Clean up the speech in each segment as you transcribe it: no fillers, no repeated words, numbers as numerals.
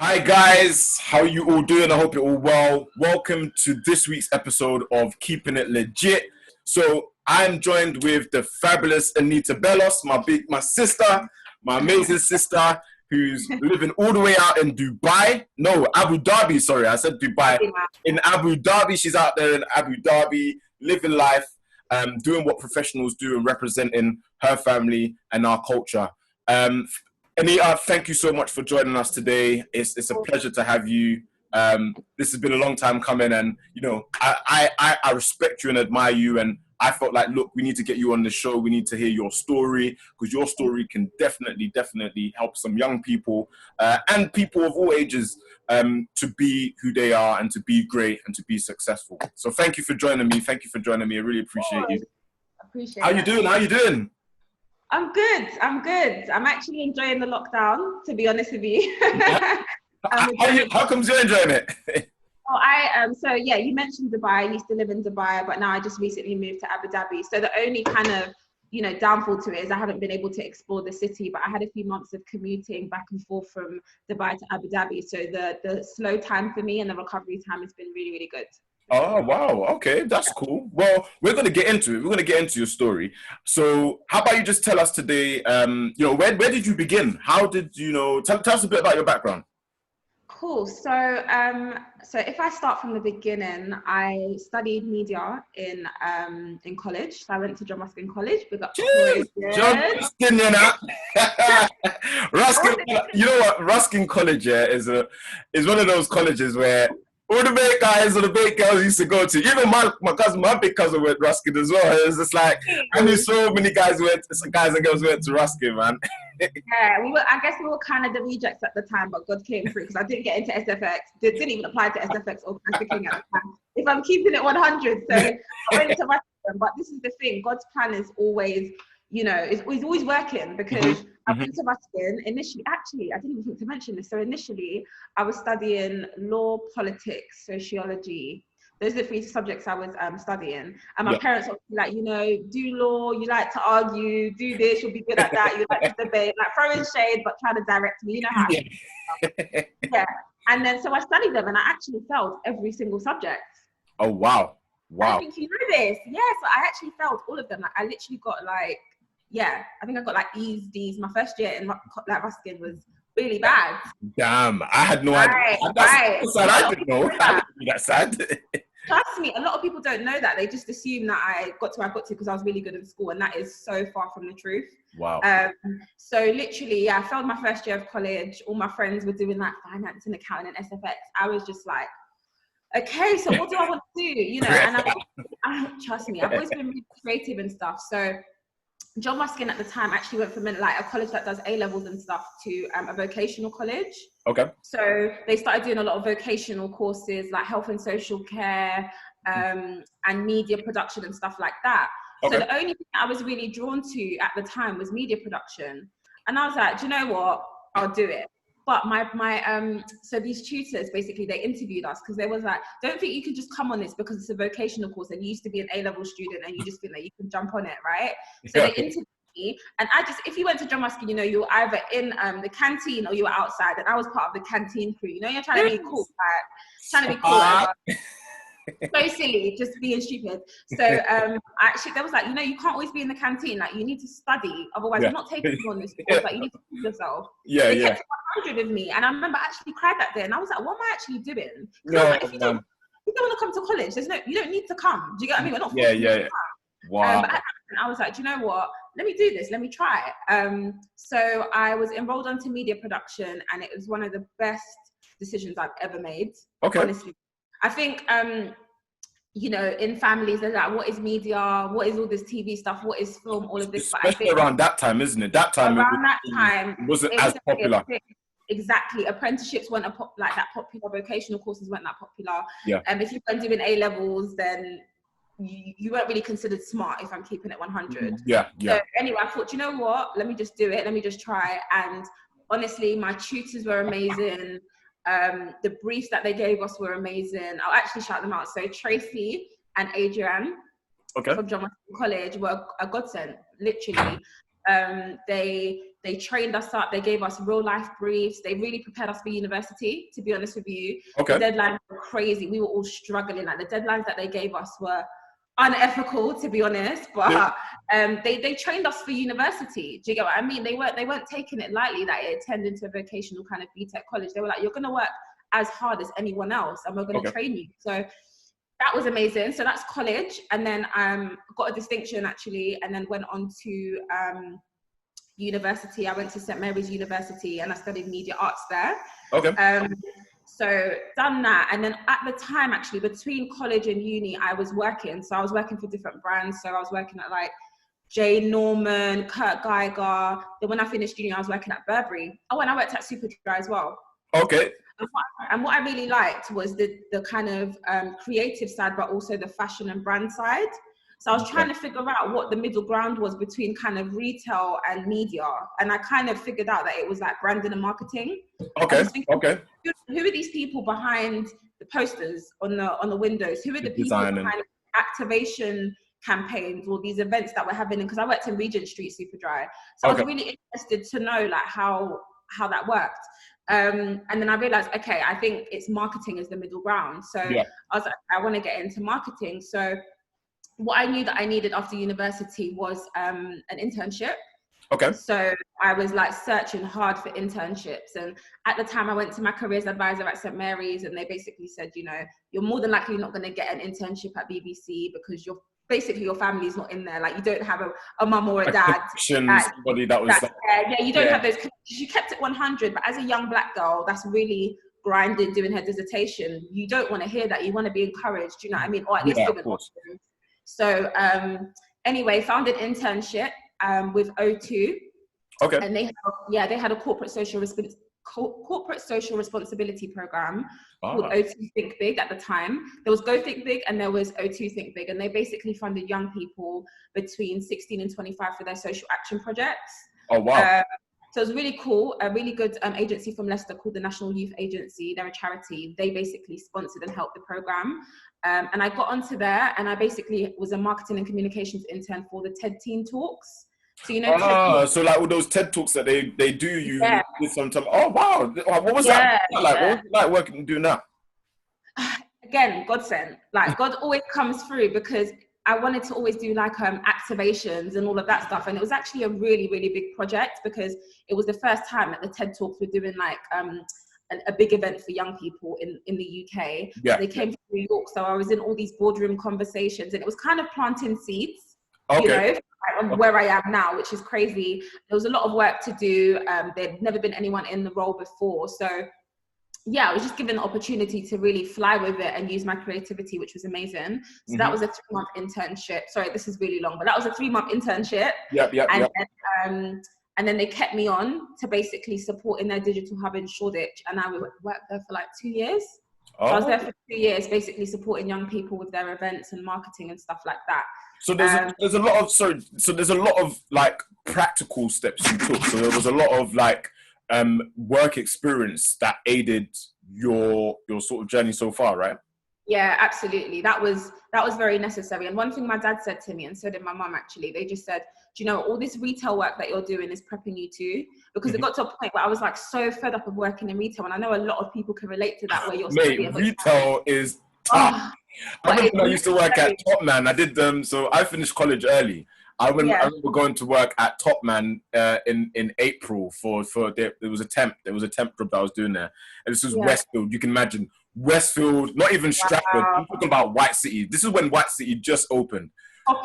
Hi guys, how you all doing? I hope you're all well. Welcome to this week's episode of Keeping It Legit. So I'm joined with the fabulous Anita Bellos, my sister, my amazing sister, who's living all the way out in Dubai. No, Abu Dhabi. Sorry, I said Dubai. In Abu Dhabi, she's out there in Abu Dhabi, living life, doing what professionals do and representing her family and our culture. Anita, thank you so much for joining us today. It's a pleasure to have you. This has been a long time coming, and you know I respect you and admire you. And I felt like, look, we need to get you on the show. We need to hear your story because your story can definitely help some young people and people of all ages to be who they are and to be great and to be successful. So thank you for joining me. I really appreciate you. How you doing? How you doing? I'm good. I'm actually enjoying the lockdown, to be honest with you. How comes you're enjoying it? So yeah, you mentioned Dubai. I used to live in Dubai, but now I just recently moved to Abu Dhabi. So the only kind of, downfall to it is I haven't been able to explore the city, but I had a few months of commuting back and forth from Dubai to Abu Dhabi. So the slow time for me and the recovery time has been really, really good. Oh, wow. Okay, that's cool. Well, we're going to get into it. We're going to get into your story. So how about you just tell us today, where did you begin? How did tell us a bit about your background. Cool. So if I start from the beginning, I studied media in college. So I went to John Ruskin College. John Ruskin, Ruskin, you know what? Ruskin College is one of those colleges where all the big guys or the big girls used to go to. Even my big cousin went to Ruskin as well. It was just like, I knew so many guys and girls went to Ruskin, man. Yeah, I guess we were kind of the rejects at the time, but God came through because I didn't get into SFX. Didn't even apply to SFX or King at the time. If I'm keeping it 100, so I went into Ruskin. But this is the thing: God's plan is always, is always working because I went to Ruskin initially. Actually, I didn't even think to mention this. So initially, I was studying law, politics, sociology. Those are the three subjects I was studying. And my parents were like, do law, you like to argue, do this, you'll be good at that, you like to debate, like throwing shade, but trying to direct me, how yeah. And then, so I studied them and I actually failed every single subject. Oh, wow. I think you know this. Yeah, so I actually failed all of them. Like, I literally got I think I got like E's, D's. My first year in Ruskin was really bad. Damn, I had no idea. That's sad. I didn't know. I didn't know that sad. Trust me, a lot of people don't know that. They just assume that I got to where I got to because I was really good in school, and that is so far from the truth. Wow. So literally, I failed my first year of college. All my friends were doing like finance and accounting and SFX. I was just like, okay, so what do I want to do? And I trust me, I've always been really creative and stuff. So John Ruskin at the time actually went from a college that does A-levels and stuff to a vocational college. Okay. So they started doing a lot of vocational courses like health and social care and media production and stuff like that. Okay. So the only thing I was really drawn to at the time was media production. And I was like, do you know what? I'll do it. But so these tutors, basically, they interviewed us because they was like, don't think you can just come on this because it's a vocational course and you used to be an A-level student and you just think that you can jump on it, right? So they interviewed me. And if you went to John Ruskin, you were either in the canteen or you were outside. And I was part of the canteen crew. You're trying to be cool, so silly, just being stupid. So actually, they was like, you can't always be in the canteen. Like, you need to study, otherwise you're not taking you on this course. Like, you need to prove yourself. They kept 100 with me, and I remember I actually cried that day, and I was like, what am I actually doing? Like, if you don't want to come to college, you don't need to come. Do you get what I mean? We're not forcing you to come. Wow. But I was like, do you know what? Let me do this. Let me try it. So I was enrolled onto media production, and it was one of the best decisions I've ever made. Okay. Honestly. I think, in families, they're like, what is media? What is all this TV stuff? What is film? All of this. Especially around that time, isn't it? That time. It wasn't as popular. Exactly. Apprenticeships weren't that popular. Vocational courses weren't that popular. Yeah. If you weren't doing A-levels, then you weren't really considered smart, if I'm keeping it 100. Yeah. So anyway, I thought, you know what? Let me just do it. Let me just try. And honestly, my tutors were amazing. The briefs that they gave us were amazing. I'll actually shout them out. So Tracy and Adrian from John Ruskin College were a godsend, literally. They trained us up. They gave us real life briefs. They really prepared us for university, to be honest with you. Okay. The deadlines were crazy. We were all struggling. Like, the deadlines that they gave us were unethical, to be honest, but they trained us for university. Do you get what I mean? They weren't taking it lightly that it turned into a vocational kind of BTEC college. They were like, you're going to work as hard as anyone else, and we're going to train you. So that was amazing. So that's college. And then got a distinction, actually, and then went on to university. I went to St. Mary's University, and I studied media arts there. Okay. So done that. And then at the time, actually, between college and uni, I was working. So I was working for different brands. So I was working at like J. Norman, Kurt Geiger. Then when I finished uni, I was working at Burberry. Oh, and I worked at Superdry as well. Okay. And what I really liked was the kind of creative side, but also the fashion and brand side. So I was trying to figure out what the middle ground was between kind of retail and media. And I kind of figured out that it was like branding and marketing. Okay. Thinking, who are these people behind the posters on the windows? Who are the people behind activation campaigns or these events that we're having? Because I worked in Regent Street Superdry. So I was really interested to know like how that worked. And then I realized, okay, I think it's marketing is the middle ground. So I was like, I want to get into marketing. So what I knew that I needed after university was an internship. Okay. So I was like searching hard for internships. And at the time I went to my careers advisor at St. Mary's, and they basically said, you know, you're more than likely not going to get an internship at BBC because your family's not in there. Like, you don't have a mum or a dad. Somebody that was you don't have those. She kept it 100, but as a young black girl that's really grinding doing her dissertation, you don't want to hear that. You want to be encouraged, you know what I mean? Or at least given options. So anyway, found an internship with O2. Okay. And they had a corporate social responsibility program called O2 Think Big at the time. There was Go Think Big and there was O2 Think Big, and they basically funded young people between 16 and 25 for their social action projects. Oh, wow. So it was really cool. A really good agency from Leicester called the National Youth Agency. They're a charity. They basically sponsored and helped the program. And I got onto there, and I basically was a marketing and communications intern for the TED Teen Talks. So, you know, so like all those TED Talks that they do, you did sometime. Oh, wow. What was that like? What was it like working and doing that? Again, God sent. Like, God always comes through, because I wanted to always do like activations and all of that stuff. And it was actually a really, really big project, because it was the first time that the TED Talks were doing like a big event for young people in the UK. Yeah. They came to New York, so I was in all these boardroom conversations, and it was kind of planting seeds, where I am now, which is crazy. There was a lot of work to do. There'd never been anyone in the role before. So yeah, I was just given the opportunity to really fly with it and use my creativity, which was amazing. So that was a 3-month internship. Sorry, this is really long, but that was a 3-month internship. And then they kept me on to basically support in their digital hub in Shoreditch. And I worked there for like 2 years. So I was there for 2 years, basically supporting young people with their events and marketing and stuff like that. So there's a lot of like practical steps you took. So there was a lot of like work experience that aided your sort of journey so far, right? Yeah, absolutely. That was very necessary. And one thing my dad said to me, and so did my mum actually, they just said, do you know, all this retail work that you're doing is prepping you too? Because it got to a point where I was like so fed up of working in retail. And I know a lot of people can relate to that, where you're studying. Retail is tough. I remember when I used to work at Topman. I did so I finished college early. I remember going to work at Topman in April there was a temp job that I was doing there. And this was Westfield. You can imagine Westfield, not even Stratford. I'm talking about White City. This is when White City just opened.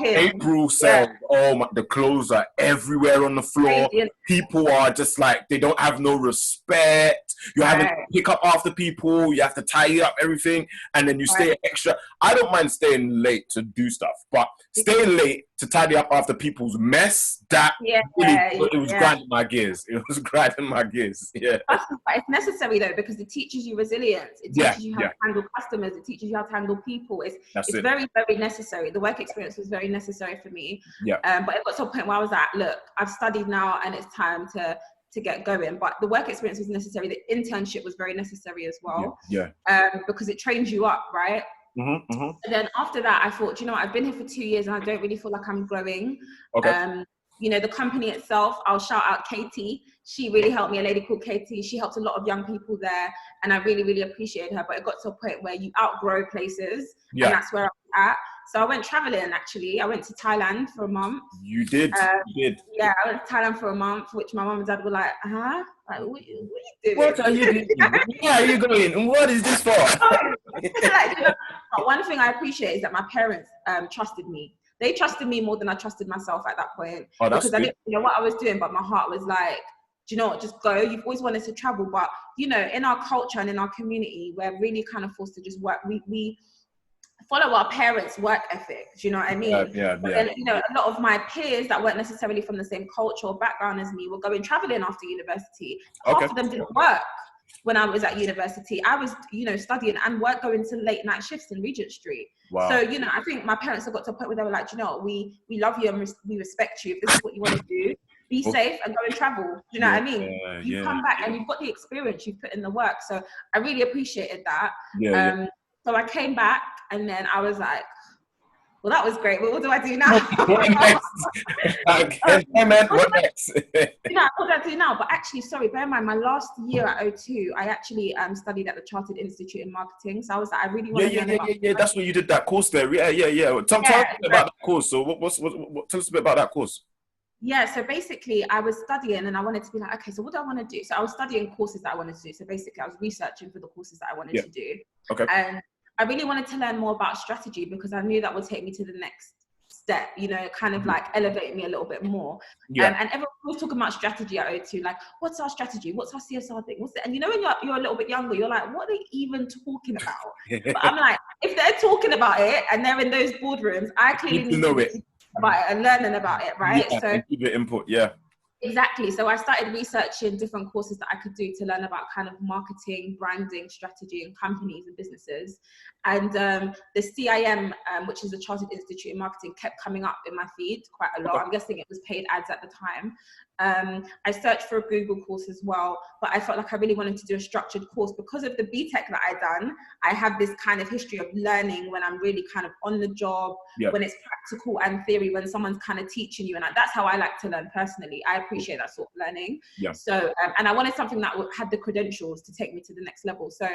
April sales. Oh my, the clothes are everywhere on the floor. People are just like, they don't have no respect. You have to pick up after people. You have to tidy up everything, and then you stay extra. I don't mind staying late to do stuff, but staying late to tidy up after people's mess, it was grinding my gears. It was grinding my gears. Yeah. But it's necessary though, because it teaches you resilience. It teaches you how to handle customers. It teaches you how to handle people. It's very, very necessary. The work experience was very necessary for me. Yeah. But it got to a point where I was like, look, I've studied now and it's time to get going. But the work experience was necessary. The internship was very necessary as well. Because it trains you up, right? And then after that, I thought, you know what, I've been here for 2 years and I don't really feel like I'm growing. the company itself, I'll shout out Katie. She really helped me, a lady called Katie. She helped a lot of young people there, and I really, really appreciated her. But it got to a point where you outgrow places, and that's where I was at. So I went traveling, actually. I went to Thailand for a month. You did? You did? Yeah, I went to Thailand for a month, which my mum and dad were like, huh? Like, what are you doing? What are you doing? Where are you going? And what is this for? But one thing I appreciate is that my parents trusted me. They trusted me more than I trusted myself at that point. Oh, that's because good. I didn't know what I was doing, but my heart was like, do you know what, just go. You've always wanted to travel, but in our culture and in our community, we're really kind of forced to just work. We follow our parents' work ethic. Do you know what I mean? But then, a lot of my peers that weren't necessarily from the same culture or background as me were going traveling after university. Half of them didn't work when I was at university. I was, studying and going to late night shifts in Regent Street. Wow. So, I think my parents have got to a point where they were like, we love you and we respect you. If this is what you want to do, be safe and go and travel. Do you know what I mean? You come back and you've got the experience, you've put in the work. So I really appreciated that. So I came back and then I was like, well, that was great, but what do I do now? What next? What next? What do I do now? But actually, sorry, bear in mind, my last year at O2, I actually studied at the Chartered Institute in Marketing. So I was like, I really want to learn about that's what you did that course there. Yeah. Tell us a bit about that course. So tell us a bit about that course. Yeah, so basically I was studying and I wanted to be like, okay, so what do I want to do? So I was studying courses that I wanted to do. So basically I was researching for the courses that I wanted to do. Okay. And I really wanted to learn more about strategy because I knew that would take me to the next step, kind of like elevate me a little bit more. And everyone was talking about strategy at O2, like, what's our strategy? What's our CSR thing? What's it? And when you're a little bit younger, you're like, what are they even talking about? But I'm like, if they're talking about it and they're in those boardrooms, I clearly need to know it. About it and learning about it, right? So give your input, Exactly. So I started researching different courses that I could do to learn about kind of marketing, branding, strategy, and companies and businesses. And the CIM, which is the Chartered Institute in Marketing, kept coming up in my feed quite a lot. I'm guessing it was paid ads at the time. I searched for a Google course as well, but I felt like I really wanted to do a structured course because of the BTEC that I done. I have this kind of history of learning when I'm really kind of on the job, when it's practical and theory, when someone's kind of teaching you. And that's how I like to learn personally. I appreciate that sort of learning. So, and I wanted something that had the credentials to take me to the next level. So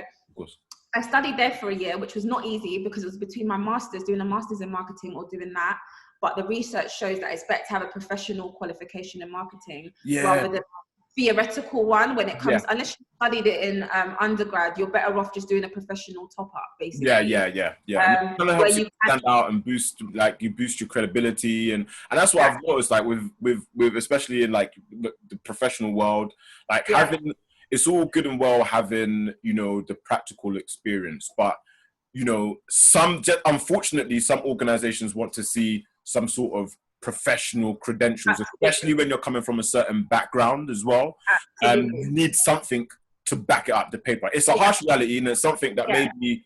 I studied there for a year, which was not easy because it was between my master's, doing a master's in marketing or doing that. But the research shows that it's better to have a professional qualification in marketing rather than a theoretical one when it comes, unless you studied it in undergrad, you're better off just doing a professional top up, basically. Yeah. It kind of helps you stand out and boost your credibility. And that's what I've noticed, like with especially in like the professional world, like having, it's all good and well having, the practical experience, but unfortunately, some organizations want to see some sort of professional credentials, especially when you're coming from a certain background as well. And you need something to back it up, the paper. It's a harsh reality, and it's something that maybe,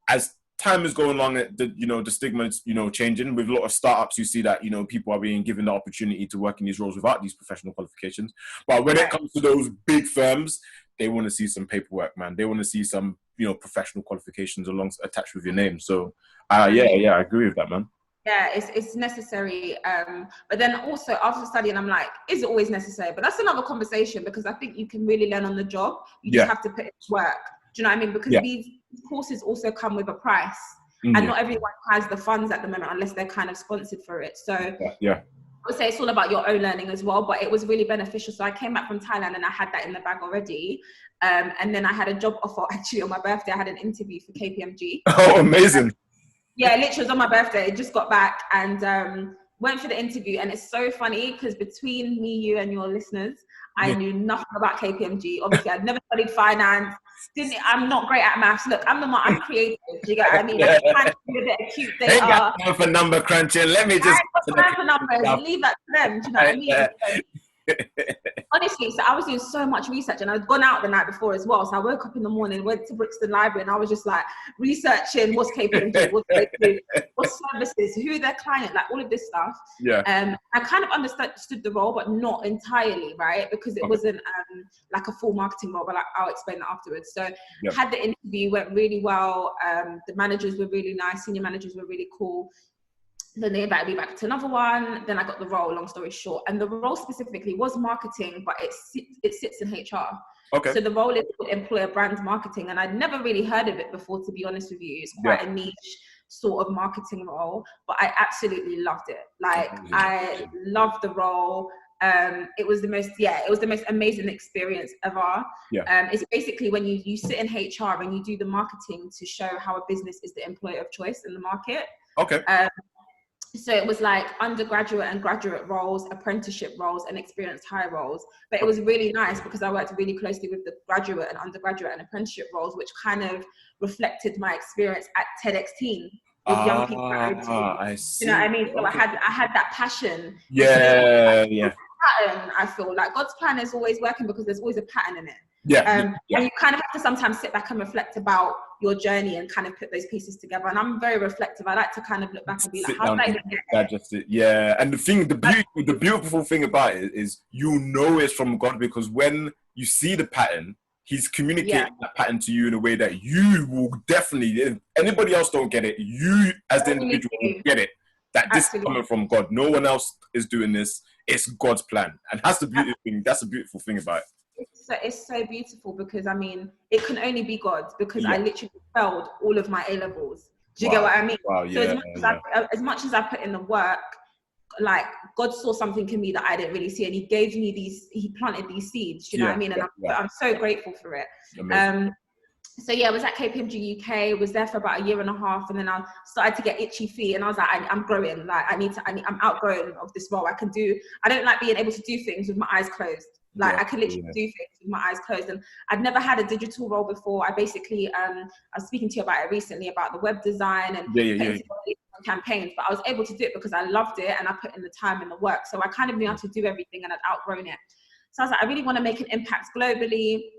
as time is going along, the stigma is, changing. With a lot of startups, you see that, people are being given the opportunity to work in these roles without these professional qualifications. But when it comes to those big firms, they want to see some paperwork, man. They want to see some, professional qualifications attached with your name. So, I agree with that, man. Yeah, it's necessary. But then also after studying, I'm like, is it always necessary? But that's another conversation because I think you can really learn on the job. You just have to put in work. Do you know what I mean? Because these courses also come with a price. And not everyone has the funds at the moment unless they're kind of sponsored for it. So I would say it's all about your own learning as well, but it was really beneficial. So I came back from Thailand and I had that in the bag already. And then I had a job offer actually on my birthday. I had an interview for KPMG. Oh, amazing. Yeah, literally was on my birthday. I just got back and went for the interview. And it's so funny because between me, you and your listeners, I knew nothing about KPMG. Obviously, I'd never studied finance. I'm not great at maths. Look, I'm creative. Do you get what I mean? I'm trying to do a bit of cute data. Ain't got time for number crunching. Let me just... I ain't got time for numbers. Leave that to them. Do you know what I mean? Honestly, so I was doing so much research and I'd gone out the night before as well. So I woke up in the morning, went to Brixton Library and I was just like researching what's KPMG, what they do, what services, who their client, like all of this stuff. I kind of understood the role, but not entirely, right? Because it wasn't like a full marketing role, but I'll explain that afterwards. So had the interview, went really well. The managers were really nice, senior managers were really cool. Then they invited me back to another one. Then I got the role, long story short. And the role specifically was marketing, but it sits in HR. Okay. So the role is employer brand marketing. And I'd never really heard of it before, to be honest with you. It's quite a niche sort of marketing role, but I absolutely loved it. Like, I loved the role. It was the most amazing experience ever. It's basically when you sit in HR and you do the marketing to show how a business is the employer of choice in the market. Okay. So it was like undergraduate and graduate roles, apprenticeship roles, and experienced hire roles. But it was really nice because I worked really closely with the graduate and undergraduate and apprenticeship roles, which kind of reflected my experience at TEDx Teen with young people. I see. You know what I mean? So I had that passion. Yeah. Pattern, I feel like God's plan is always working because there's always a pattern in it. And you kind of have to sometimes sit back and reflect about your journey and kind of put those pieces together. And I'm very reflective. I like to kind of look back and be like, how did I even get here? Yeah. And the beautiful thing about it is, you know, it's from God, because when you see the pattern, he's communicating that pattern to you in a way that you will definitely, if anybody else don't get it, you as the individual will get it. That this is coming from God. No one else is doing this. It's God's plan. And that's the beautiful thing. That's the beautiful thing about it. It's so beautiful because, I mean, it can only be God, because I literally failed all of my A-levels. Do you get what I mean? Wow, so as much as I put in the work, like, God saw something in me that I didn't really see, and he gave me he planted these seeds, you know what I mean? And I'm so grateful for it. So I was at KPMG UK, was there for about a year and a half, and then I started to get itchy feet, and I was like, I'm growing, like I'm outgrowing of this role. I don't like being able to do things with my eyes closed. Like, I can literally do things with my eyes closed. And I'd never had a digital role before. I basically, I was speaking to you about it recently, about the web design and campaigns, but I was able to do it because I loved it and I put in the time and the work. So I kind of knew how to do everything, and I'd outgrown it. So I was like, I really want to make an impact globally.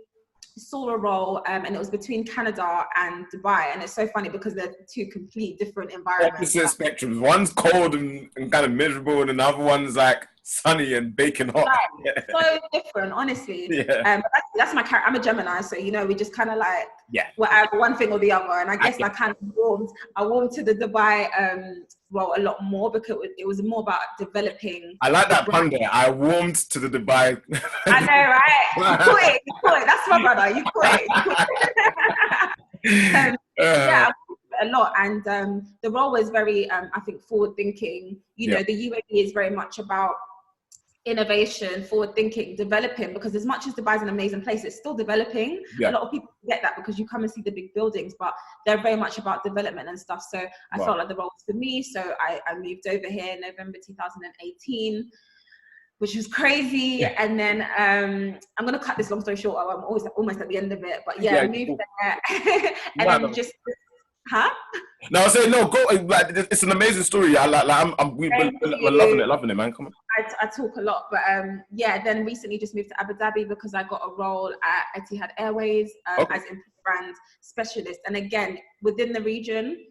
Saw a role, and it was between Canada and Dubai, and it's so funny because they're two complete different environments. Opposite spectrums. One's cold and kind of miserable, and another one's like sunny and baking hot. Like, so different, honestly. But that's my character. I'm a Gemini, so you know, we just kind of like whatever, one thing or the other. And I guess I kind of warmed to the Dubai role a lot more because it was more about developing. I like that pun there. I warmed to the Dubai. I know, right? You caught it. That's my brother. You caught it. A lot, and the role was very I think forward thinking. You know, the UAE is very much about innovation, forward thinking, developing, because as much as Dubai is an amazing place, it's still developing. A lot of people get that because you come and see the big buildings, but they're very much about development and stuff. So I felt like the role was for me, so I moved over here in November 2018, which was crazy. And then I'm gonna cut this long story short. I'm almost at the end of it, but I moved there and then just No, I say no. Go. Like, it's an amazing story. We're loving it, man. Come on. I talk a lot, but then recently just moved to Abu Dhabi because I got a role at Etihad Airways as employer brand specialist. And again, within the region,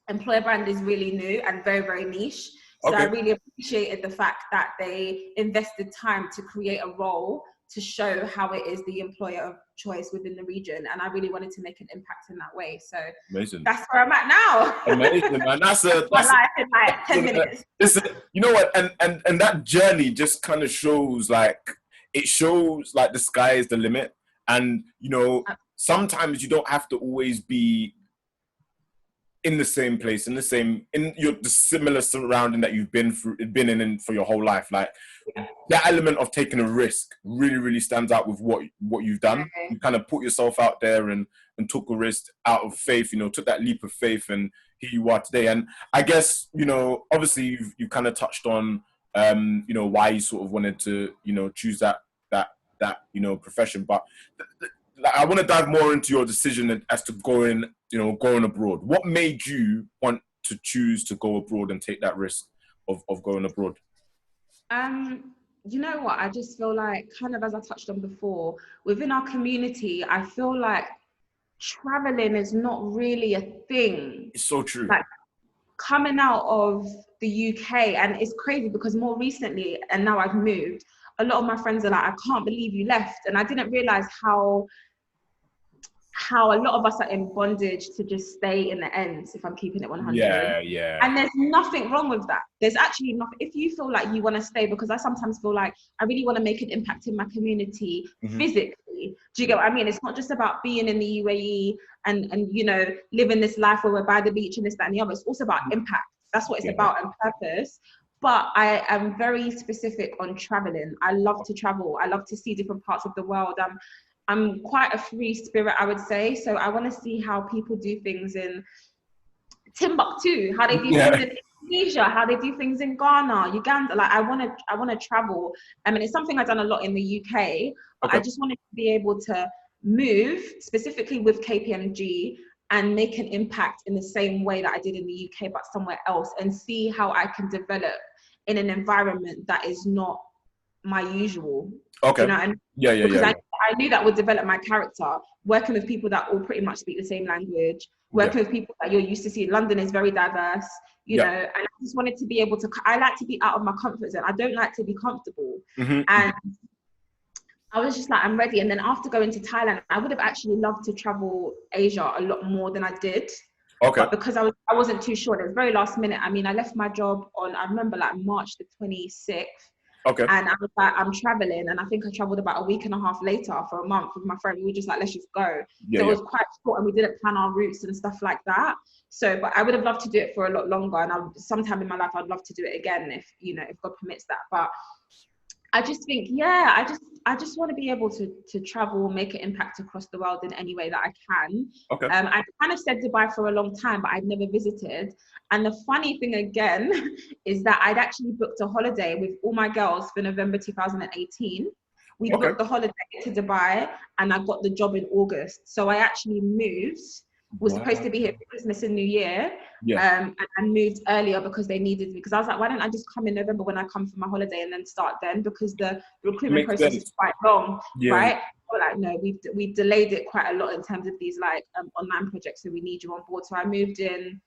employer brand is really new and very, very niche. So I really appreciated the fact that they invested time to create a role to show how it is the employer of choice within the region. And I really wanted to make an impact in that way. So amazing. That's where I'm at now. Amazing, man. That's my life in like 10 minutes. You know what? And that journey just kind of shows like the sky is the limit. And, you know, sometimes you don't have to always be in the same place, in the similar surrounding that you've been in for your whole life. Like that element of taking a risk really, really stands out with what you've done. You kind of put yourself out there and took a risk out of faith, you know, took that leap of faith, and here you are today. And I guess, you know, obviously you kind of touched on, you know, why you sort of wanted to, you know, choose that, you know, profession. But I want to dive more into your decision as to going abroad. What made you want to choose to go abroad and take that risk of going abroad? You know what? I just feel like, kind of as I touched on before, within our community, I feel like traveling is not really a thing. It's so true. Like coming out of the UK, and it's crazy because more recently, and now I've moved, a lot of my friends are like, I can't believe you left. And I didn't realize how how a lot of us are in bondage to just stay in the ends, if I'm keeping it 100. Yeah. And there's nothing wrong with that. There's actually nothing. If you feel like you want to stay, because I sometimes feel like I really want to make an impact in my community physically. Do you get what I mean? It's not just about being in the UAE and you know, living this life where we're by the beach and this, that, and the other. It's also about impact. That's what it's about, and purpose. But I am very specific on traveling. I love to travel. I love to see different parts of the world. I'm quite a free spirit, I would say. So I want to see how people do things in Timbuktu, how they do things in Indonesia, how they do things in Ghana, Uganda. Like I want to travel. I mean, it's something I've done a lot in the UK, but I just wanted to be able to move specifically with KPMG and make an impact in the same way that I did in the UK, but somewhere else, and see how I can develop in an environment that is not my usual. Okay. You know, and because I knew that would develop my character, working with people that all pretty much speak the same language, working with people that you're used to seeing. London is very diverse, you know, and I just wanted to be able to, I like to be out of my comfort zone. I don't like to be comfortable. And I was just like, I'm ready. And then after going to Thailand, I would have actually loved to travel Asia a lot more than I did. Okay. But because I wasn't too sure, it was very last minute. I mean, I left my job on, I remember like March the 26th. Okay. And I was like, I'm traveling. And I think I traveled about a week and a half later for a month with my friend. We were just like, let's just go. So it was quite short, and we didn't plan our routes and stuff like that. So, but I would have loved to do it for a lot longer. And sometime in my life, I'd love to do it again if, you know, if God permits that. But I just think, I just want to be able to travel, make an impact across the world in any way that I can. Okay. I kind of said Dubai for a long time, but I'd never visited. And the funny thing again is that I'd actually booked a holiday with all my girls for November 2018. We booked the holiday to Dubai, and I got the job in August. So I actually moved. Was supposed to be here for Christmas and New Year, and I moved earlier because they needed me. Because I was like, why don't I just come in November when I come for my holiday and then start then? Because the recruitment process is quite long, right? But like, no, we've delayed it quite a lot in terms of these like online projects, so we need you on board. So I moved in.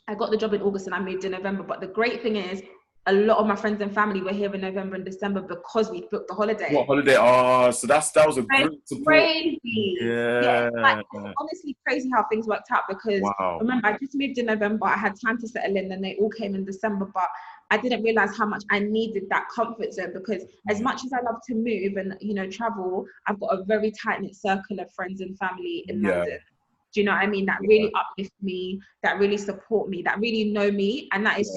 I got the job in August and I moved in November. But the great thing is, a lot of my friends and family were here in November and December because we booked the holiday. What holiday? Oh, so that was a great support. Crazy. Like, it's honestly crazy how things worked out, because remember, I just moved in November. I had time to settle in, and they all came in December. But I didn't realize how much I needed that comfort zone, because as much as I love to move and, you know, travel, I've got a very tight-knit circle of friends and family in London. Do you know what I mean? That really uplift me, that really support me, that really know me. And that is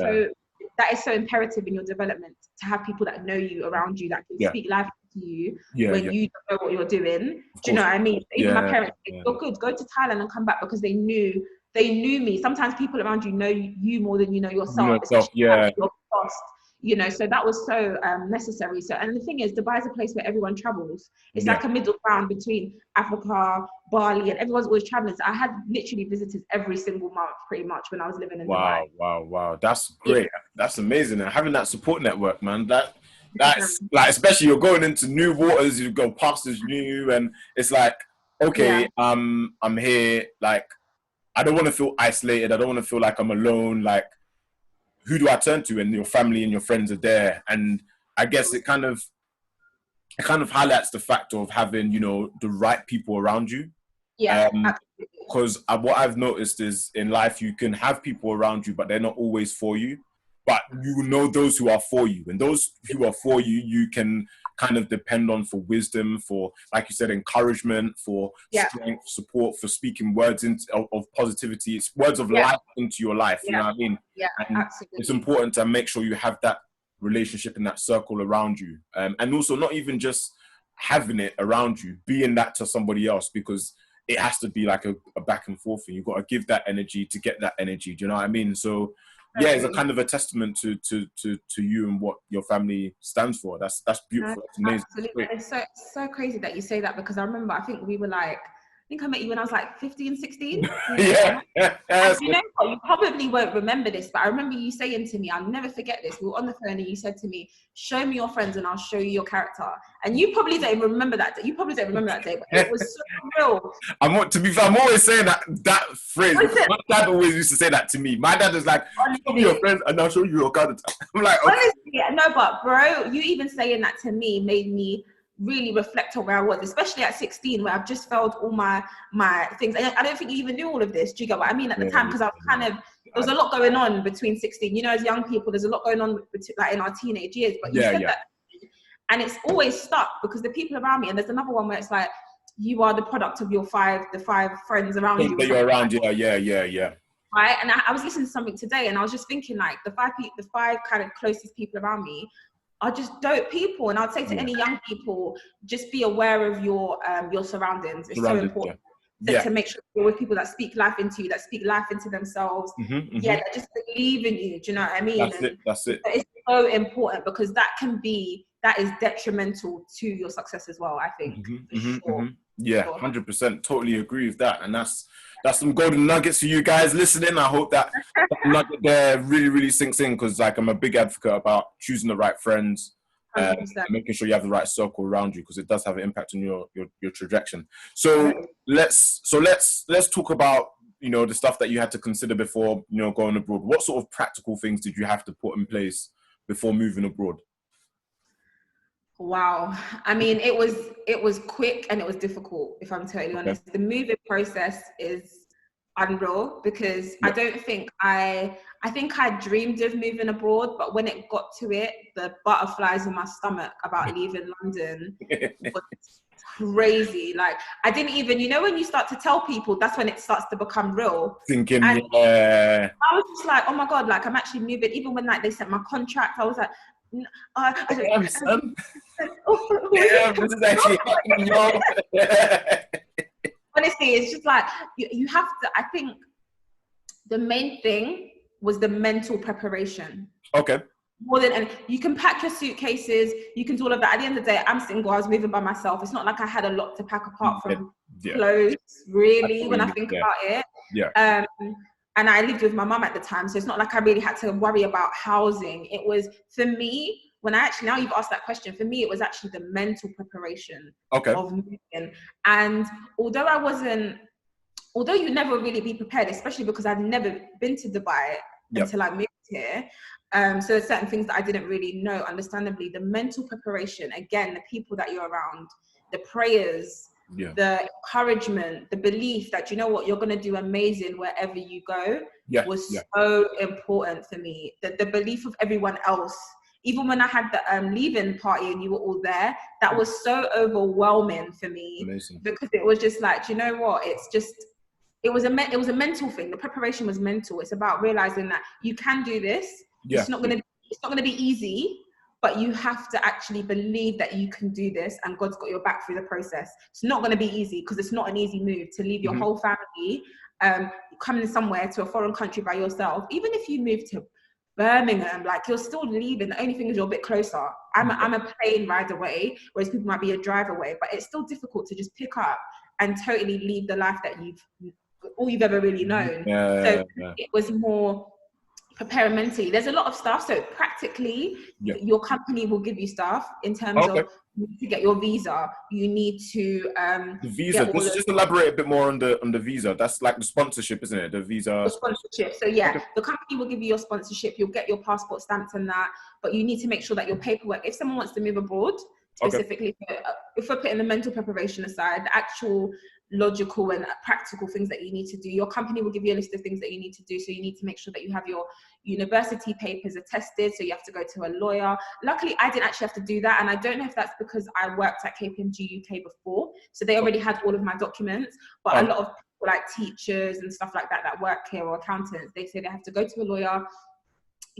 so imperative in your development, to have people that know you around you, that can speak life to you when you don't know what you're doing. Do you know what I mean? Even my parents say, you're good, go to Thailand and come back, because they knew me. Sometimes people around you know you more than you know yourself. Your past, you know, so that was so necessary. So, and the thing is, Dubai is a place where everyone travels. It's like a middle ground between Africa, Bali, and everyone's always traveling. So I had literally visitors every single month, pretty much, when I was living in Dubai. Wow. That's great. That's amazing. And having that support network, man, that's like, especially you're going into new waters, you go past as new, and it's like, okay, I'm here. Like, I don't want to feel isolated. I don't want to feel like I'm alone. Like, who do I turn to? And your family and your friends are there. And I guess it kind of highlights the fact of having, you know, the right people around you. Because what I've noticed is, in life, you can have people around you, but they're not always for you. But you know those who are for you, and those who are for you, you can kind of depend on for wisdom, for, like you said, encouragement, for strength, support, for speaking words of positivity. It's words of life into your life. You know what I mean? Yeah, and absolutely. It's important to make sure you have that relationship and that circle around you, and also not even just having it around you, being that to somebody else, because it has to be like a back and forth thing. You've got to give that energy to get that energy. Do you know what I mean? So yeah, it's a kind of a testament to you and what your family stands for. That's beautiful. That's amazing. Absolutely. It's so crazy that you say that, because I remember, I think we were like, I think I met you when I was like 15, 16. Yeah. And you know what? You probably won't remember this, but I remember you saying to me, I'll never forget this. We were on the phone and you said to me, show me your friends and I'll show you your character. And you probably don't even remember that day. You probably don't remember that day, but it was so real. To be fair, I'm always saying that phrase. My dad always used to say that to me. My dad is like, show me your friends and I'll show you your character. I'm like, okay. Honestly, no, but bro, you even saying that to me made me really reflect on where I was, especially at 16, where I've just failed all my things. And I don't think you even knew all of this. Do you get what I mean? At the time, because I was kind of, there was a lot going on between 16. You know, as young people, there's a lot going on like in our teenage years. But you said that, and it's always stuck because the people around me. And there's another one where it's like, you are the product of your five friends around you. That you're around, yeah. Right, and I was listening to something today, and I was just thinking, like, the five kind of closest people around me are just dope people. And I'd say to any young people, just be aware of your surroundings. It's so important to make sure you're with people that speak life into you, that speak life into themselves. That just believe in you. Do you know what I mean? That's it. It's so important because that is detrimental to your success as well, I think. Yeah, 100%. Totally agree with that. And that's some golden nuggets for you guys listening. I hope that nugget there really, really sinks in, because like I'm a big advocate about choosing the right friends, making sure you have the right circle around you, because it does have an impact on your trajectory. So let's talk about, you know, the stuff that you had to consider before, you know, going abroad. What sort of practical things did you have to put in place before moving abroad? Wow. I mean, it was quick and it was difficult, if I'm totally honest. The moving process is unreal because I don't think I think I dreamed of moving abroad, but when it got to it, the butterflies in my stomach about leaving London was crazy. Like, I didn't even, you know, when you start to tell people, that's when it starts to become real. Thinking, I was just like, oh my God, like I'm actually moving. Even when like they sent my contract, I was like, son. This is actually happening, yo. Honestly, it's just like you have to. I think the main thing was the mental preparation. Okay. More than, and you can pack your suitcases, you can do all of that. At the end of the day, I'm single. I was moving by myself. It's not like I had a lot to pack apart from clothes, really. When I think about it, and I lived with my mum at the time, so it's not like I really had to worry about housing. It was, for me, now you've asked that question, for me, it was actually the mental preparation of moving. And although you never really be prepared, especially because I'd never been to Dubai until I moved here. So there's certain things that I didn't really know, understandably. The mental preparation, again, the people that you're around, the prayers, the encouragement, the belief that, you know what, you're going to do amazing wherever you go was so important for me. The belief of everyone else, even when I had the leaving party and you were all there, that was so overwhelming for me. Because it was just like, you know what, it's just, it was a mental thing. The preparation was mental. It's about realizing that you can do this. It's not going to be easy, but you have to actually believe that you can do this, and God's got your back through the process. It's not going to be easy because it's not an easy move to leave your whole family, coming somewhere to a foreign country by yourself. Even if you move to Birmingham, like, you're still leaving. The only thing is you're a bit closer. I'm a plane ride away, whereas people might be a drive away, but it's still difficult to just pick up and totally leave the life that all you've ever really known. It was more preparing mentally. There's a lot of stuff. So practically, your company will give you stuff in terms of, you need to get your visa. You need to the visa. Just elaborate a bit more on the visa. That's like the sponsorship, isn't it? The visa. The sponsorship. So the company will give you your sponsorship. You'll get your passport stamped and that, but you need to make sure that your paperwork, if someone wants to move abroad, specifically, if we're putting the mental preparation aside, the actual logical and practical things that you need to do, your company will give you a list of things that you need to do. So you need to make sure that you have your university papers attested, so you have to go to a lawyer. Luckily, I didn't actually have to do that, and I don't know if that's because I worked at KPMG UK before, so they already had all of my documents. But a lot of people, like teachers and stuff like that work here, or accountants, they say they have to go to a lawyer,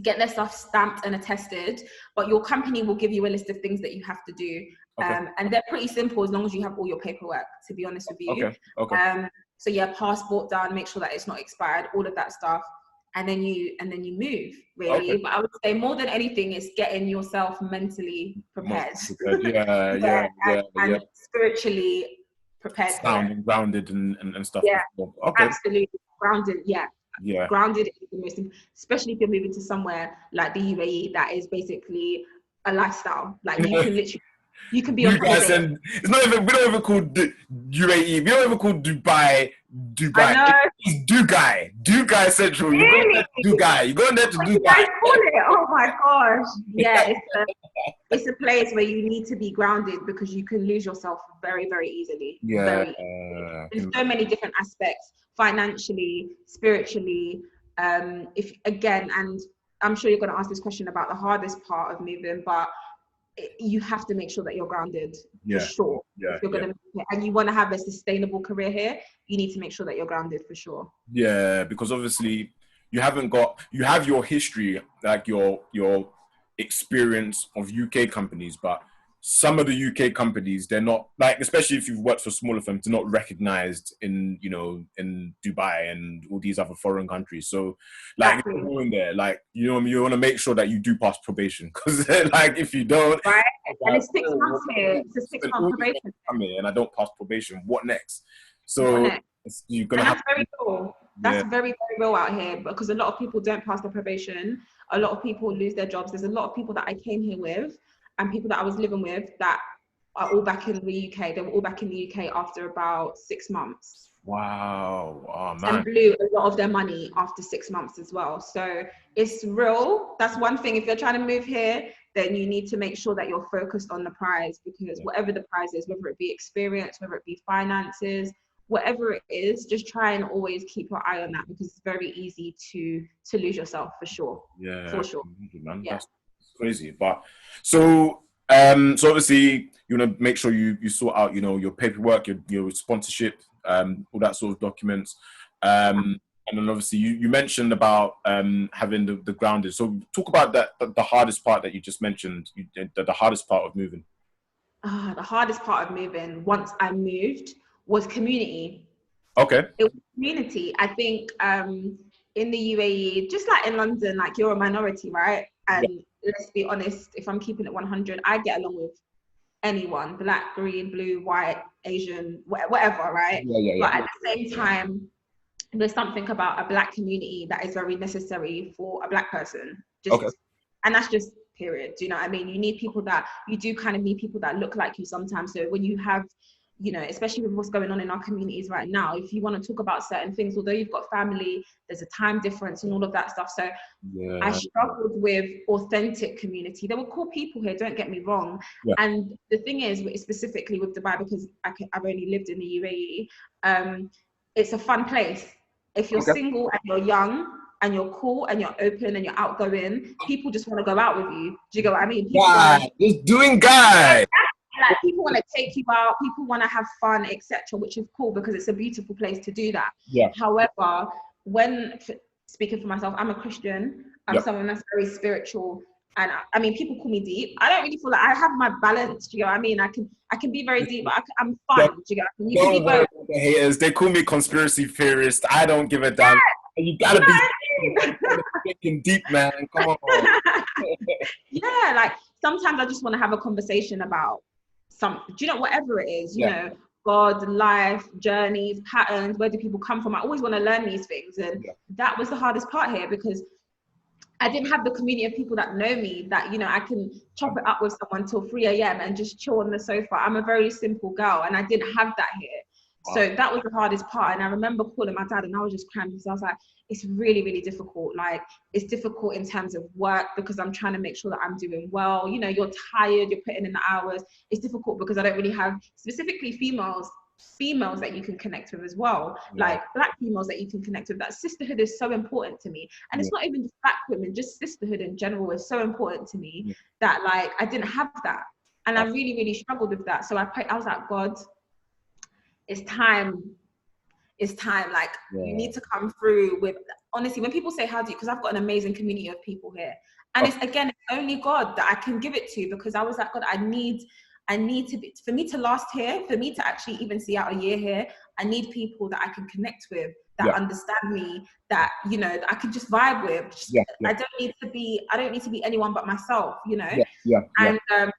get their stuff stamped and attested, but your company will give you a list of things that you have to do. And they're pretty simple as long as you have all your paperwork, to be honest with you. So passport done, make sure that it's not expired, all of that stuff. And then you move, really. But I would say more than anything is getting yourself mentally prepared. And spiritually prepared. Sounding grounded and stuff. Absolutely. Grounded, grounded is the most, especially if you're moving to somewhere like the UAE that is basically a lifestyle. Like, you can literally You can be on guys, holiday. and it's not even, we don't even call UAE, we don't even call Dubai. I know. It's Dubai Central. You go there to Dubai. You go there to What Dubai. you guys call it? Oh my gosh. Yeah, it's a place where you need to be grounded because you can lose yourself very, very easily. Yeah. Very easily. In so many different aspects, financially, spiritually. If again, and I'm sure you're going to ask this question about the hardest part of moving, but you have to make sure that you're grounded for sure. If you're going to make it, and you want to have a sustainable career here, you need to make sure that you're grounded for sure. Yeah, because obviously you have your history, like your experience of UK companies, but some of the UK companies, they're not, like, especially if you've worked for smaller firms, they're not recognized in, you know, in Dubai and all these other foreign countries. So, like, if you're going there, like, you know, you want to make sure that you do pass probation, because, like, if you don't, right, like, and it's 6 months here. It's a 6-month probation. I'm here and I don't pass probation. What next? So you're gonna have. That's very real. That's very, very real out here because a lot of people don't pass the probation. A lot of people lose their jobs. There's a lot of people that I came here with and people that I was living with that are all back in the UK. They were all back in the UK after about 6 months. Wow. Oh, man. And blew a lot of their money after 6 months as well. So it's real. That's one thing. If you're trying to move here, then you need to make sure that you're focused on the prize because whatever the prize is, whether it be experience, whether it be finances, whatever it is, just try and always keep your eye on that because it's very easy to lose yourself for sure. Yeah, for sure. Man. Yeah. That's crazy. But so obviously you want to make sure you sort out, you know, your paperwork, your sponsorship, all that sort of documents. And then obviously you mentioned about having the grounded. So talk about that, the hardest part that you just mentioned, the hardest part of moving. The hardest part of moving once I moved was community. Okay. It was community. I think in the UAE, just like in London, like you're a minority, right? And let's be honest, if I'm keeping it 100, I get along with anyone, black, green, blue, white, Asian, whatever, right? But at the same time, there's something about a black community that is very necessary for a black person. And that's just period. Do you know what I mean? You need people that, you do kind of need people that look like you sometimes. So when you have, you know, especially with what's going on in our communities right now, if you want to talk about certain things, although you've got family, there's a time difference and all of that stuff. So I struggled with authentic community. There were cool people here, don't get me wrong. And the thing is, specifically with Dubai, because I've only lived in the UAE, it's a fun place. If you're single and you're young and you're cool and you're open and you're outgoing, people just want to go out with you. Do you get what I mean? Just doing guy. Like people want to take you out, people want to have fun, etc., which is cool because it's a beautiful place to do that. However, when speaking for myself, I'm a Christian. I'm someone that's very spiritual, and I mean, people call me deep. I don't really feel like I have my balance. Do you know what I mean? I can be very deep, but I'm fun. Do you know what I mean? You can be both. The haters, they call me conspiracy theorist. I don't give a damn. You gotta be deep, man. Come on. Like sometimes I just want to have a conversation about something. Do you know, whatever it is, you know, God, life, journeys, patterns, where do people come from? I always want to learn these things. And that was the hardest part here because I didn't have the community of people that know me, that, you know, I can chop it up with someone till 3 a.m. and just chill on the sofa. I'm a very simple girl and I didn't have that here. So that was the hardest part. And I remember calling my dad and I was just crying because I was like, it's really, really difficult. Like, it's difficult in terms of work because I'm trying to make sure that I'm doing well. You know, you're tired, you're putting in the hours. It's difficult because I don't really have specifically females that you can connect with as well. Like black females that you can connect with. That sisterhood is so important to me. And it's not even just black women, just sisterhood in general is so important to me that like, I didn't have that. And I really, really struggled with that. So I was like, God, it's time. Like you need to come through with, honestly, when people say, how do you, because I've got an amazing community of people here. And it's only God that I can give it to, because I was like, God, I need to be, for me to last here, for me to actually even see out a year here, I need people that I can connect with, that understand me, that, you know, that I can just vibe with. I don't need to be anyone but myself, you know? And I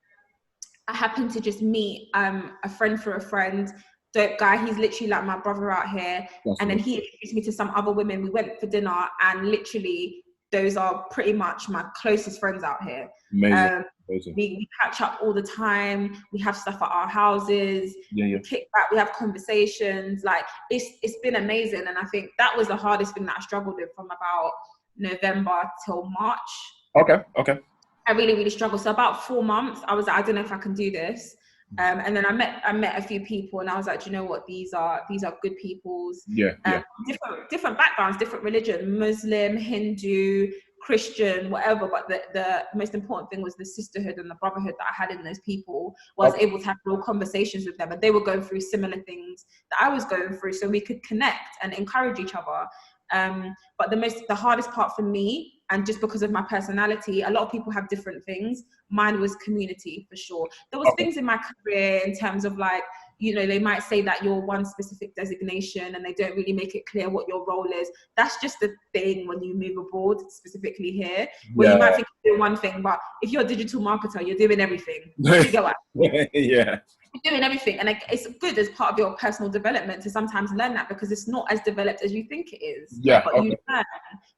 happened to just meet a friend for a friend, dope guy. He's literally like my brother out here. And then he introduced me to some other women. We went for dinner and literally those are pretty much my closest friends out here. Amazing. We catch up all the time. We have stuff at our houses. Yeah. We kick back. We have conversations. Like it's been amazing. And I think that was the hardest thing that I struggled with from about November till March. Okay. I really, really struggled. So about 4 months, I was like, I don't know if I can do this. And then I met a few people, and I was like, do you know what? These are good peoples. Yeah. Different backgrounds, different religion, Muslim, Hindu, Christian, whatever. But the most important thing was the sisterhood and the brotherhood that I had in those people. Was able to have real conversations with them, and they were going through similar things that I was going through, so we could connect and encourage each other. But the hardest part for me, and just because of my personality, a lot of people have different things. Mine was community, for sure. There was things in my career in terms of like, you know, they might say that you're one specific designation and they don't really make it clear what your role is. That's just the thing when you move abroad, specifically here, where you might think you're doing one thing, but if you're a digital marketer, you're doing everything. You go out. Yeah. You're doing everything. And it's good as part of your personal development to sometimes learn that, because it's not as developed as you think it is. Yeah. But you learn.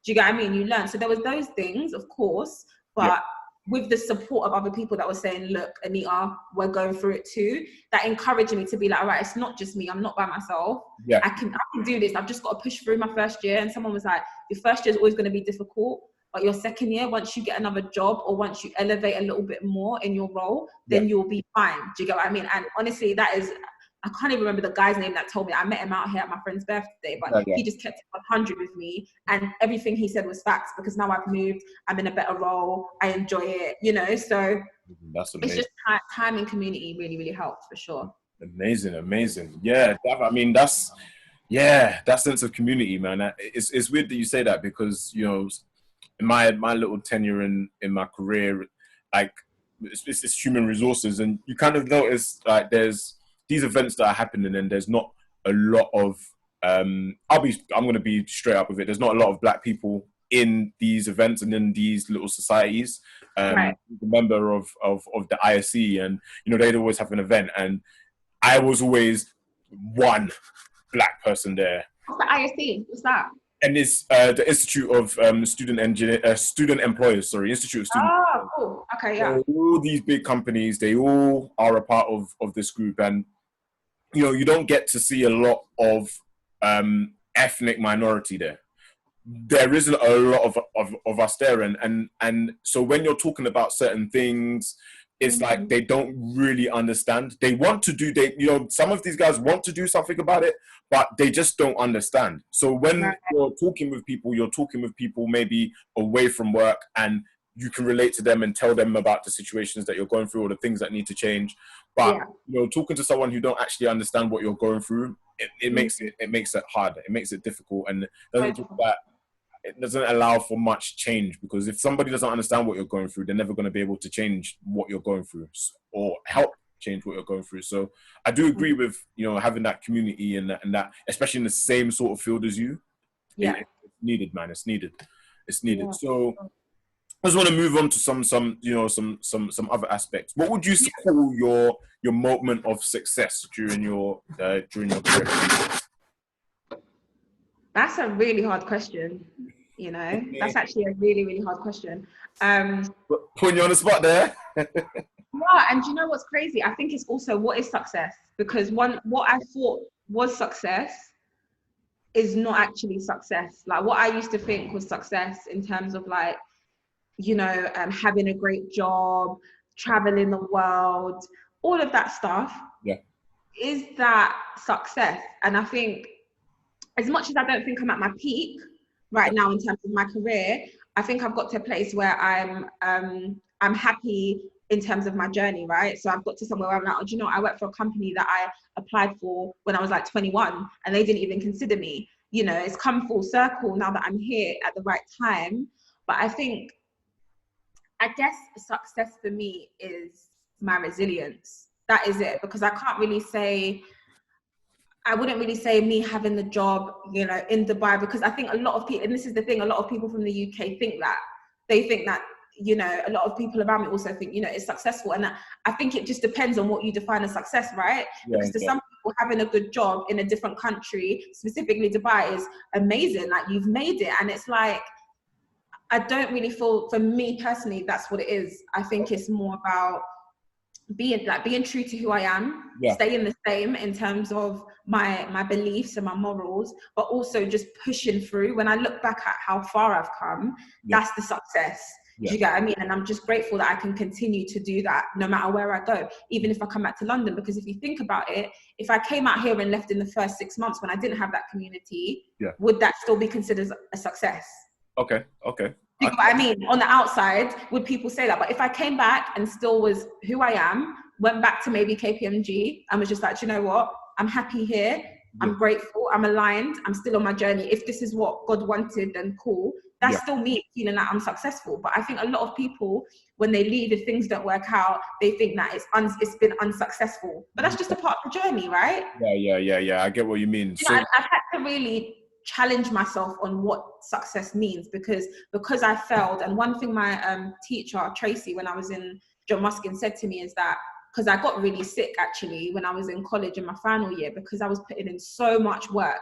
Do you get what I mean? You learn. So there was those things, of course, but with the support of other people that were saying, look, Anita, we're going through it too, that encouraged me to be like, all right, it's not just me. I'm not by myself. Yeah. I can do this. I've just got to push through my first year. And someone was like, your first year is always going to be difficult, but your second year, once you get another job or once you elevate a little bit more in your role, then you'll be fine. Do you get what I mean? And honestly, that is, I can't even remember the guy's name that told me. I met him out here at my friend's birthday, but he just kept it 100 with me. And everything he said was facts, because now I've moved, I'm in a better role, I enjoy it, you know? So that's amazing. It's just time and community really, really helps, for sure. Amazing. Yeah, I mean, that sense of community, man. It's weird that you say that, because, you know, in my little tenure in my career, like it's human resources, and you kind of notice like there's these events that are happening, and there's not a lot of I'm going to be straight up with it. There's not a lot of black people in these events and in these little societies. Right. The member of the ISE, and you know, they'd always have an event, and I was always one black person there. What's the ISE? What's that? And it's the Institute of Student Employers. Institute of Student. Oh, cool. Okay, yeah. So all these big companies, they all are a part of this group, and you know, you don't get to see a lot of ethnic minority there. There isn't a lot of us there, and so when you're talking about certain things, it's like they don't really understand. They want to do, some of these guys want to do something about it, but they just don't understand. So when you're talking with people maybe away from work, and you can relate to them and tell them about the situations that you're going through or the things that need to change. But you know, talking to someone who don't actually understand what you're going through, it makes it hard. It makes it difficult, and it doesn't allow for much change, because if somebody doesn't understand what you're going through, they're never going to be able to change what you're going through or help change what you're going through. So I do agree with, you know, having that community and that, especially in the same sort of field as you. It's needed, man. It's needed. Yeah. So I just want to move on to some other aspects. What would you call your moment of success during your career? That's a really hard question. You know, that's actually a really, really hard question. Putting you on the spot there. Yeah, and you know what's crazy? I think it's also, what is success? Because what I thought was success is not actually success. Like, what I used to think was success in terms of like, you know, having a great job, traveling the world, all of that stuff. Yeah. Is that success? And I think, as much as I don't think I'm at my peak right now in terms of my career, I think I've got to a place where I'm happy in terms of my journey, right? So I've got to somewhere where I'm like, oh, do you know, I worked for a company that I applied for when I was like 21, and they didn't even consider me. You know, it's come full circle now that I'm here at the right time. But I guess success for me is my resilience. That is it, because I wouldn't really say me having the job, you know, in Dubai, because I think a lot of people, and this is the thing, a lot of people from the UK think that. They think that, you know, a lot of people around me also think, you know, it's successful. And I think it just depends on what you define as success, right? Because to some people, having a good job in a different country, specifically Dubai, is amazing. Like, you've made it. And it's like, I don't really feel, for me personally, that's what it is. I think it's more about being true to who I am, staying the same in terms of my beliefs and my morals, but also just pushing through. When I look back at how far I've come, that's the success. Do you get what I mean? And I'm just grateful that I can continue to do that no matter where I go, even if I come back to London. Because if you think about it, if I came out here and left in the first 6 months when I didn't have that community, would that still be considered a success? Okay. Do you know what I mean? On the outside, would people say that? But if I came back and still was who I am, went back to maybe KPMG and was just like, you know what? I'm happy here. I'm grateful. I'm aligned. I'm still on my journey. If this is what God wanted, then cool. That's still me feeling that I'm successful. But I think a lot of people, when they leave, if things don't work out, they think that it's been unsuccessful. But that's just a part of the journey, right? Yeah. I get what you mean. So I've had to really challenge myself on what success means because I failed. And one thing my teacher, Tracy, when I was in John Ruskin, said to me is that, because I got really sick actually when I was in college in my final year, because I was putting in so much work.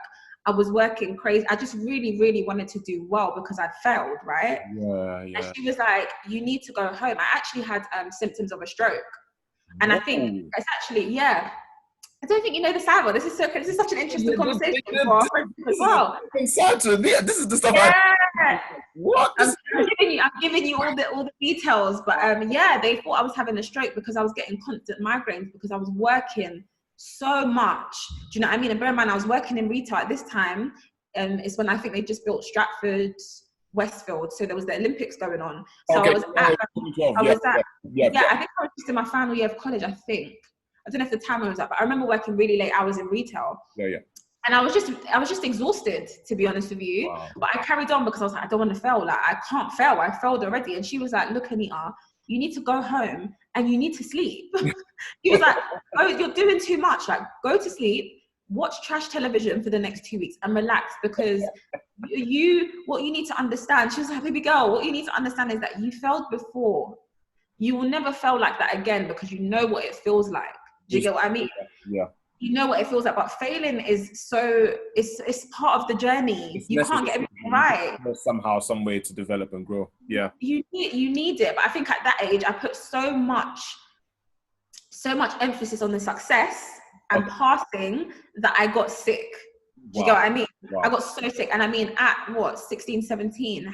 I was working crazy. I just really, really wanted to do well because I'd failed, right? And she was like, you need to go home. I actually had symptoms of a stroke. And I think it's actually, I don't think you know this either. This is such an interesting conversation for our friends as well. This is the stuff what? I'm giving you all the details, but they thought I was having a stroke because I was getting constant migraines because I was working so much. Do you know what I mean? And bear in mind, I was working in retail at this time. It's when I think they just built Stratford Westfield, so there was the Olympics going on. So I think I was just in my final year of college. I don't know if the time was up, but I remember working really late hours in retail. And I was just exhausted, to be honest with you. Wow. But I carried on because I was like, I don't want to fail. Like, I can't fail. I failed already. And she was like, look, Anita, you need to go home and you need to sleep. He was like, oh, you're doing too much. Like, go to sleep, watch trash television for the next 2 weeks and relax, because what you need to understand, she was like, baby girl, what you need to understand is that you failed before. You will never fail like that again because you know what it feels like. Do you get what I mean? Yeah. You know what it feels like, but failing is it's part of the journny. You can't get everything right. Somehow, some way to develop and grow. Yeah. You need it. But I think at that age, I put so much emphasis on the success and passing that I got sick. Do you get what I mean? Wow. I got so sick. And I mean, at 16, 17,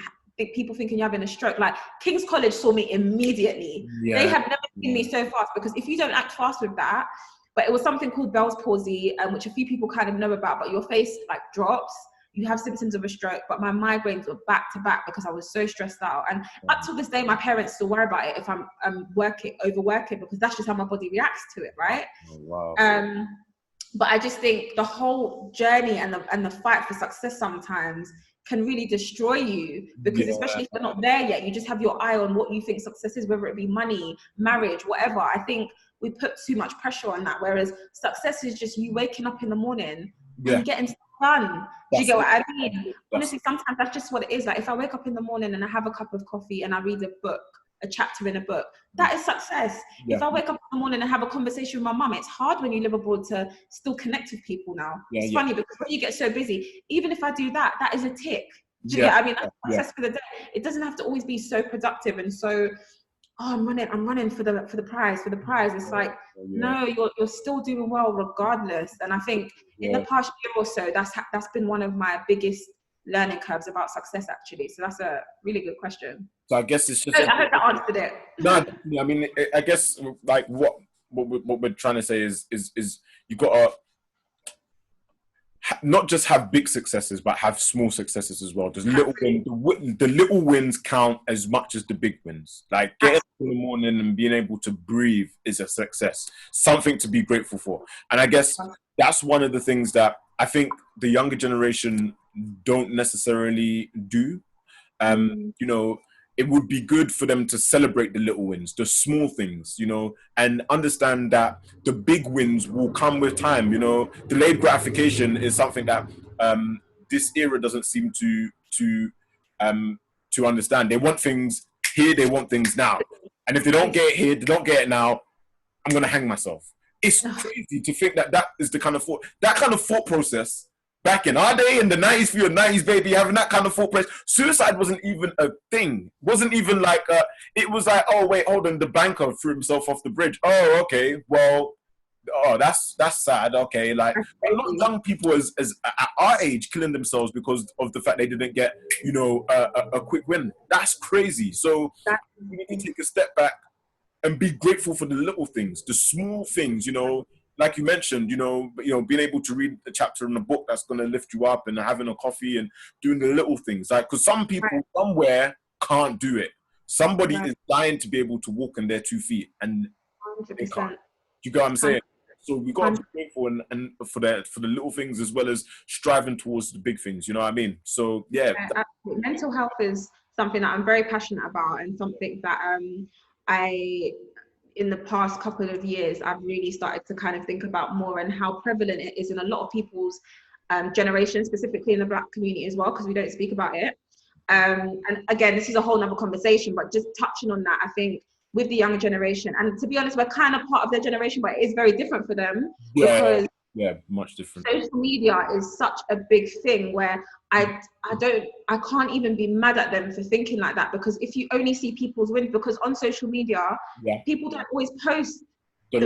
people thinking you're having a stroke. Like, King's College saw me immediately. They have never seen me so fast, because if you don't act fast with that, but it was something called Bell's palsy, which a few people kind of know about, but your face like drops, you have symptoms of a stroke. But my migraines were back to back because I was so stressed out. And up to this day, my parents still worry about it if I'm overworking, because that's just how my body reacts to it, right? Oh, wow. But I just think the whole journey and the fight for success sometimes can really destroy you, because especially if you're not there yet, you just have your eye on what you think success is, whether it be money, marriage, whatever. I think we put too much pressure on that, whereas success is just you waking up in the morning and getting stuff done. Do you get what I mean? Honestly, sometimes that's just what it is. Like, if I wake up in the morning and I have a cup of coffee and I read a chapter in a book, that is success. If I wake up in the morning and have a conversation with my mum, it's hard when you live abroad to still connect with people now. It's funny because when you get so busy, even if I do that, that is a tick. Do you get what I mean? That's success for the day. It doesn't have to always be so productive and so, I'm running for the prize. It's like, no, you're still doing well regardless. And I think in the past year or so, that's been one of my biggest learning curves about success, actually. So that's a really good question. So I guess it's just. I hope that answered it. No, I mean, I guess like what we're trying to say is you gotta not just have big successes, but have small successes as well. There's the little wins count as much as the big wins. Like, getting up in the morning and being able to breathe is a success, something to be grateful for. And I guess that's one of the things that I think the younger generation don't necessarily do. You know, it would be good for them to celebrate the little wins, the small things, you know, and understand that the big wins will come with time. You know, delayed gratification is something that this era doesn't seem to understand. They want things here, they want things now, and if they don't get it here, they don't get it now, I'm gonna hang myself. It's crazy to think that is the kind of thought process back in our day, in the 90s, for your 90s baby, having that kind of thought process, suicide wasn't even a thing. Wasn't even like, it was like, oh, wait, hold on, the banker threw himself off the bridge. Oh, okay, well, oh, that's sad. Okay, like a lot of young people as at our age killing themselves because of the fact they didn't get, a quick win. That's crazy. So we need to take a step back and be grateful for the little things, the small things, like you mentioned, being able to read a chapter in a book that's going to lift you up, and having a coffee and doing the little things. Like, because some people somewhere can't do it. Somebody is dying to be able to walk on their 2 feet, and 100%. they can't. You get what I'm saying? So we got to be grateful and for the little things, as well as striving towards the big things. You know what I mean? So yeah. Absolutely. Mental health is something that I'm very passionate about, and something that in the past couple of years, I've really started to kind of think about more, and how prevalent it is in a lot of people's generation, specifically in the Black community as well, because we don't speak about it. And again, this is a whole nother conversation, but just touching on that, I think with the younger generation, and to be honest, we're kind of part of their generation, but it is very different for them, because much different. Social media is such a big thing where I can't even be mad at them for thinking like that, because if you only see people's wins, because on social media, people don't always post the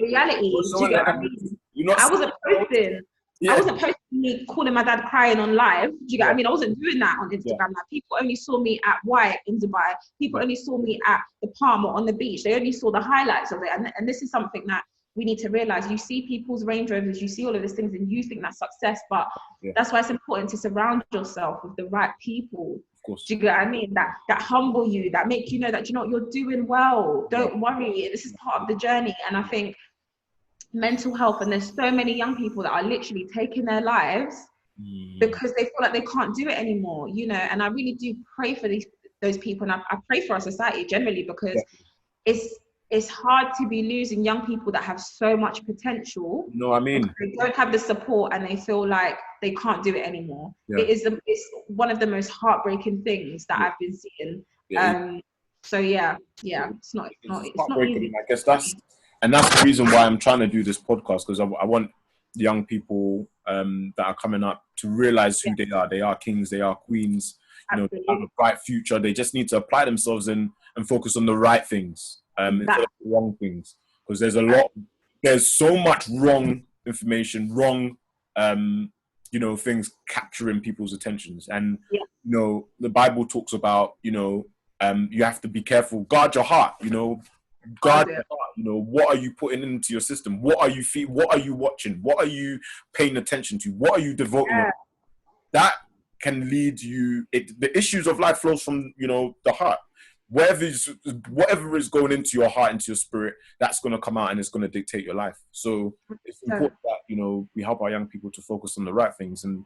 reality. Do you get what I mean? I wasn't posting. I wasn't posting me calling my dad crying on live. Do you get what I mean? I wasn't doing that on Instagram. Like, people only saw me at White in Dubai. People only saw me at the Palm or on the beach. They only saw the highlights of it. And this is something that we need to realize. You see people's Range Rovers, you see all of these things, and you think that's success, but that's why it's important to surround yourself with the right people. Of course. Do you get what I mean? That humble you, that make you know that, you're doing well. Don't worry, this is part of the journey. And I think mental health, and there's so many young people that are literally taking their lives because they feel like they can't do it anymore, and I really do pray for those people, and I pray for our society generally, because it's hard to be losing young people that have so much potential. They don't have the support, and they feel like they can't do it anymore. It's one of the most heartbreaking things that I've been seeing. So it's not easy. I guess that's the reason why I'm trying to do this podcast, because I want young people that are coming up to realize who they are. They are kings, they are queens, they have a bright future. They just need to apply themselves and focus on the right things instead of the wrong things, because there's so much wrong information, wrong things capturing people's attentions. And the Bible talks about you have to be careful, guard your heart, guard your heart. What are you putting into your system? What are you feeding? What are you watching? What are you paying attention to? What are you devoting? That can lead you. The issues of life flows from the heart. Whatever is going into your heart, into your spirit, that's going to come out, and it's going to dictate your life. So it's important that we help our young people to focus on the right things, and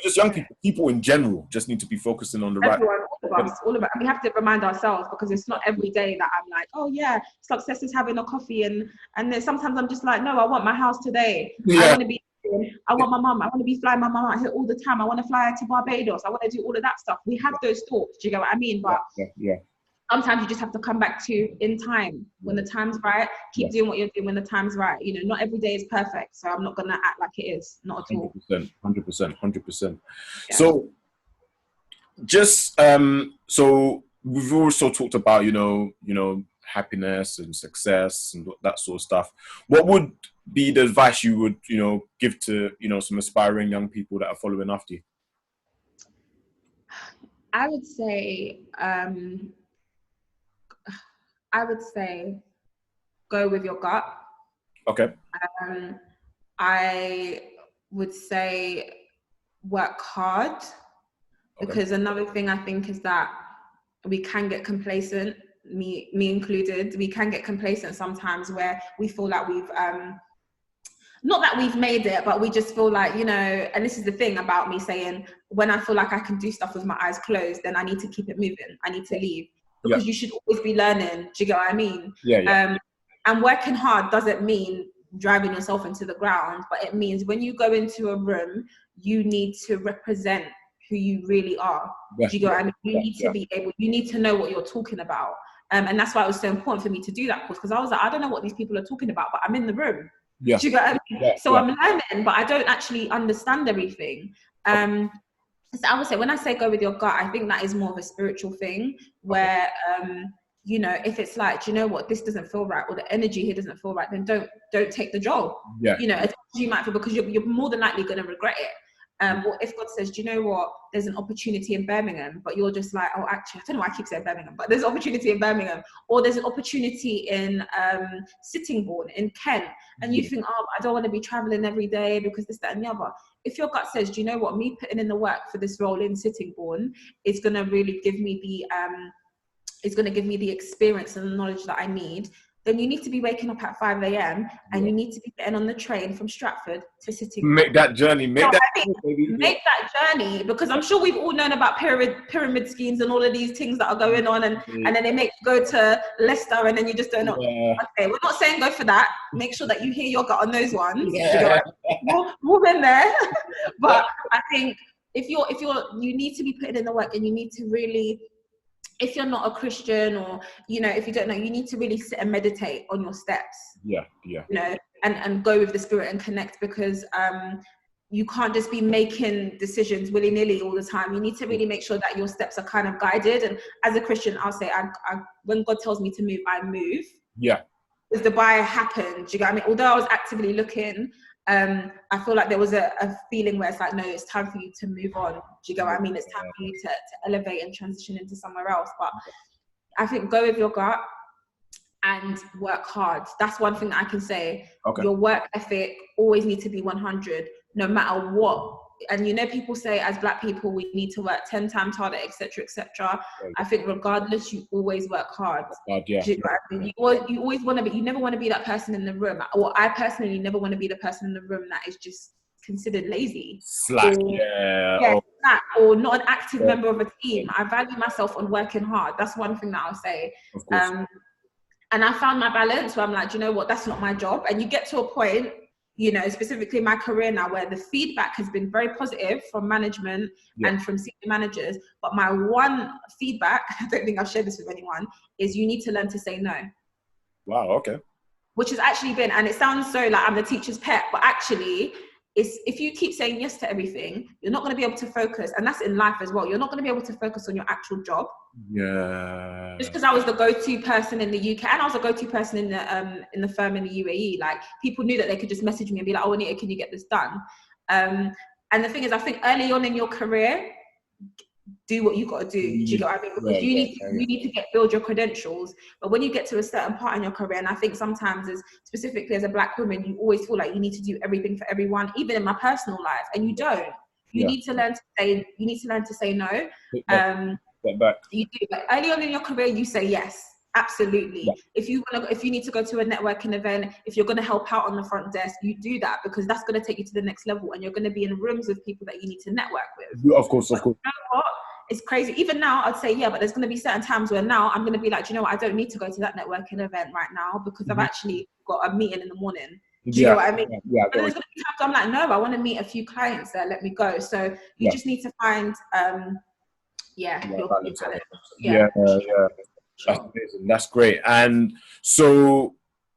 just young people in general just need to be focusing on the right. All of us. We have to remind ourselves, because it's not every day that I'm like, oh yeah, success is having a coffee, and then sometimes I'm just like, no, I want my house today. I want my mum. I want to be flying my mum out here all the time. I want to fly to Barbados. I want to do all of that stuff. We have those thoughts. Do you get what I mean? But sometimes you just have to come back to in time. When the time's right, keep doing what you're doing when the time's right. Not every day is perfect. So I'm not going to act like it is. Not at all. 100%. So just, so we've also talked about, happiness and success and that sort of stuff. What would be the advice you would, give to, some aspiring young people that are following after you? I would say go with your gut. Okay. I would say work hard, because another thing I think is that we can get complacent, me included. We can get complacent sometimes, where we feel like we've not that we've made it, but we just feel like, and this is the thing about me saying, when I feel like I can do stuff with my eyes closed, then I need to keep it moving. I need to leave, because you should always be learning. Do you get what I mean? And working hard doesn't mean driving yourself into the ground, but it means when you go into a room, you need to represent who you really are. Do you get what I mean? You need to be able, you need to know what you're talking about. And that's why it was so important for me to do that course, because I was like, I don't know what these people are talking about, but I'm in the room. Yeah. Do you get what I mean? Yeah. So Yeah. I'm learning, but I don't actually understand everything. So I would say, when I say go with your gut, I think that is more of a spiritual thing where, you know, if it's like, do you know what, this doesn't feel right, or the energy here doesn't feel right, then don't take the job. Yeah. You know, as you might feel, because you're more than likely going to regret it. Or if God says, do you know what, there's an opportunity in Birmingham, but you're just like, oh, actually, I don't know why I keep saying Birmingham, but there's an opportunity in Birmingham, or there's an opportunity in Sittingbourne, in Kent, and you think, oh, I don't want to be traveling every day because this, that, and the other. If your gut says, do you know what, me putting in the work for this role in Sittingbourne is going to really give me the experience and the knowledge that I need, then you need to be waking up at 5 a.m. and you need to be getting on the train from Stratford to Sittingbourne. Make that journey. Make that journey, because I'm sure we've all known about pyramid schemes and all of these things that are going on, and then they make you go to Leicester, and then you just don't know. Okay, we're not saying go for that. Make sure that you hear your gut on those ones. We'll in there. But I think if you need to be putting in the work, and you need to really, if you're not a Christian, or, you know, if you don't know, you need to really sit and meditate on your steps. Yeah. You know, and go with the Spirit and connect, because you can't just be making decisions willy-nilly all the time. You need to really make sure that your steps are kind of guided. And as a Christian, I'll say, I when God tells me to move, I move. Yeah. Because the buy happened. Do you get what I mean? Although I was actively looking, I feel like there was a feeling where it's like, no, it's time for you to move on. Do you get what I mean? It's time for you to elevate and transition into somewhere else. But I think go with your gut and work hard. That's one thing that I can say. Your work ethic always needs to be 100, no matter what. And you know, people say as Black people, we need to work 10 times harder, etc., etc. I think regardless, you always work hard. You always want to be, you never want to be that person in the room. Or I personally never want to be the person in the room that is just considered lazy. Slack. Slack, or not an active member of a team. I value myself on working hard. That's one thing that I'll say. Of course. And I found my balance where I'm like, you know what, that's not my job. And you get to a point, you know, specifically in my career now, where the feedback has been very positive from management and from senior managers. But my one feedback, I don't think I've shared this with anyone, is you need to learn to say no. Wow, okay. Which has actually been, and it sounds so like I'm the teacher's pet, but actually, if you keep saying yes to everything, you're not going to be able to focus. And that's in life as well. You're not going to be able to focus on your actual job. Yeah. Just because I was the go-to person in the UK, and I was a go-to person in the firm in the UAE, like people knew that they could just message me and be like, "Oh, Anita, can you get this done?" And the thing is, I think early on in your career, do what you got to do. Do you get what I mean? Because you need to build your credentials. But when you get to a certain part in your career, and I think sometimes, specifically as a Black woman, you always feel like you need to do everything for everyone, even in my personal life, and you don't. You need to learn to say. You need to learn to say no. You do, but early on in your career, you say yes. Absolutely. Yeah. If you need to go to a networking event, if you're going to help out on the front desk, you do that, because that's going to take you to the next level, and you're going to be in rooms with people that you need to network with. Yeah, of course. You know what? It's crazy. Even now, I'd say, but there's going to be certain times where now I'm going to be like, you know what? I don't need to go to that networking event right now, because I've actually got a meeting in the morning. Do you know what I mean? Yeah. But there's going to be times I'm like, no, I want to meet a few clients there. Let me go. So you just need to find, balance. That's amazing. That's great. And so,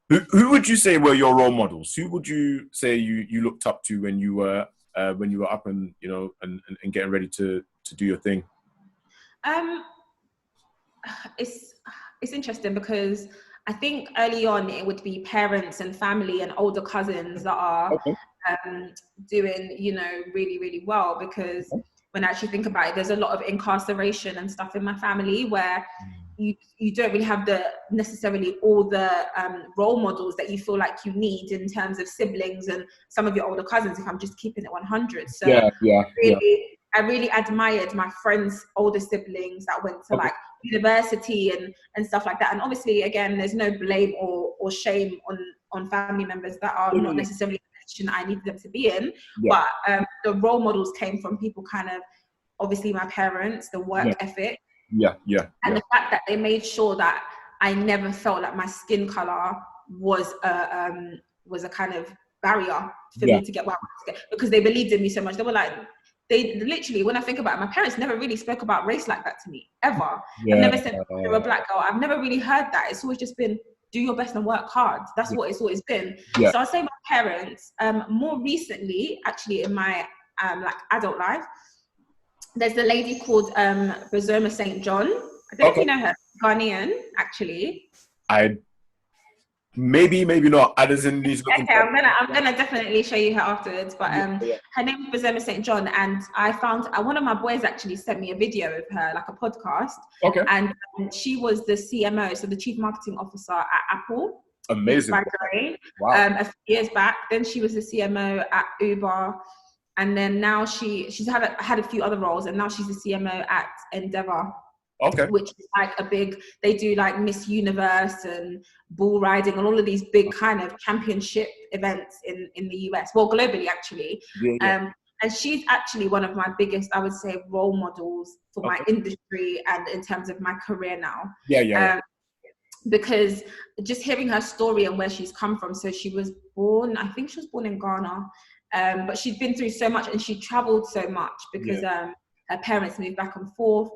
who would you say were your role models? Who would you say you looked up to when you were up and and getting ready to do your thing? It's interesting, because I think early on it would be parents and family and older cousins that are doing really, really well, because when I actually think about it, there's a lot of incarceration and stuff in my family where you don't really have necessarily all the role models that you feel like you need in terms of siblings and some of your older cousins, if I'm just keeping it 100. So I really admired my friends' older siblings that went to like university and stuff like that. And obviously, again, there's no blame or shame on family members that are not necessarily in the position I needed them to be in. But the role models came from people kind of, obviously my parents, the work ethic. And the fact that they made sure that I never felt like my skin color was a kind of barrier for me to get what I wanted to get, because they believed in me so much. They were like, they literally, when I think about it, my parents never really spoke about race like that to me, ever. I've never said you're a Black girl. I've never really heard that. It's always just been, do your best and work hard. That's what it's always been. Yeah. So I say my parents, more recently, actually in my like adult life, there's a lady called Bozoma St. John. I don't know if you know her, Ghanaian, actually. Maybe not. I doesn't need to look Okay, I'm gonna definitely show you her afterwards. But her name is Bozoma St. John, and I found one of my boys actually sent me a video of her, like a podcast. Okay. And she was the CMO, so the Chief Marketing Officer at Apple. Amazing. Wow. A few years back. Then she was the CMO at Uber, and then now she's had a few other roles, and now she's the CMO at Endeavor. Okay. Which is like they do like Miss Universe and bull riding and all of these big kind of championship events in the US, well, globally actually. And she's actually one of my biggest, I would say, role models for my industry and in terms of my career now. Because just hearing her story and where she's come from. So she was born, I think she was born in Ghana, but she'd been through so much and she traveled so much because her parents moved back and forth.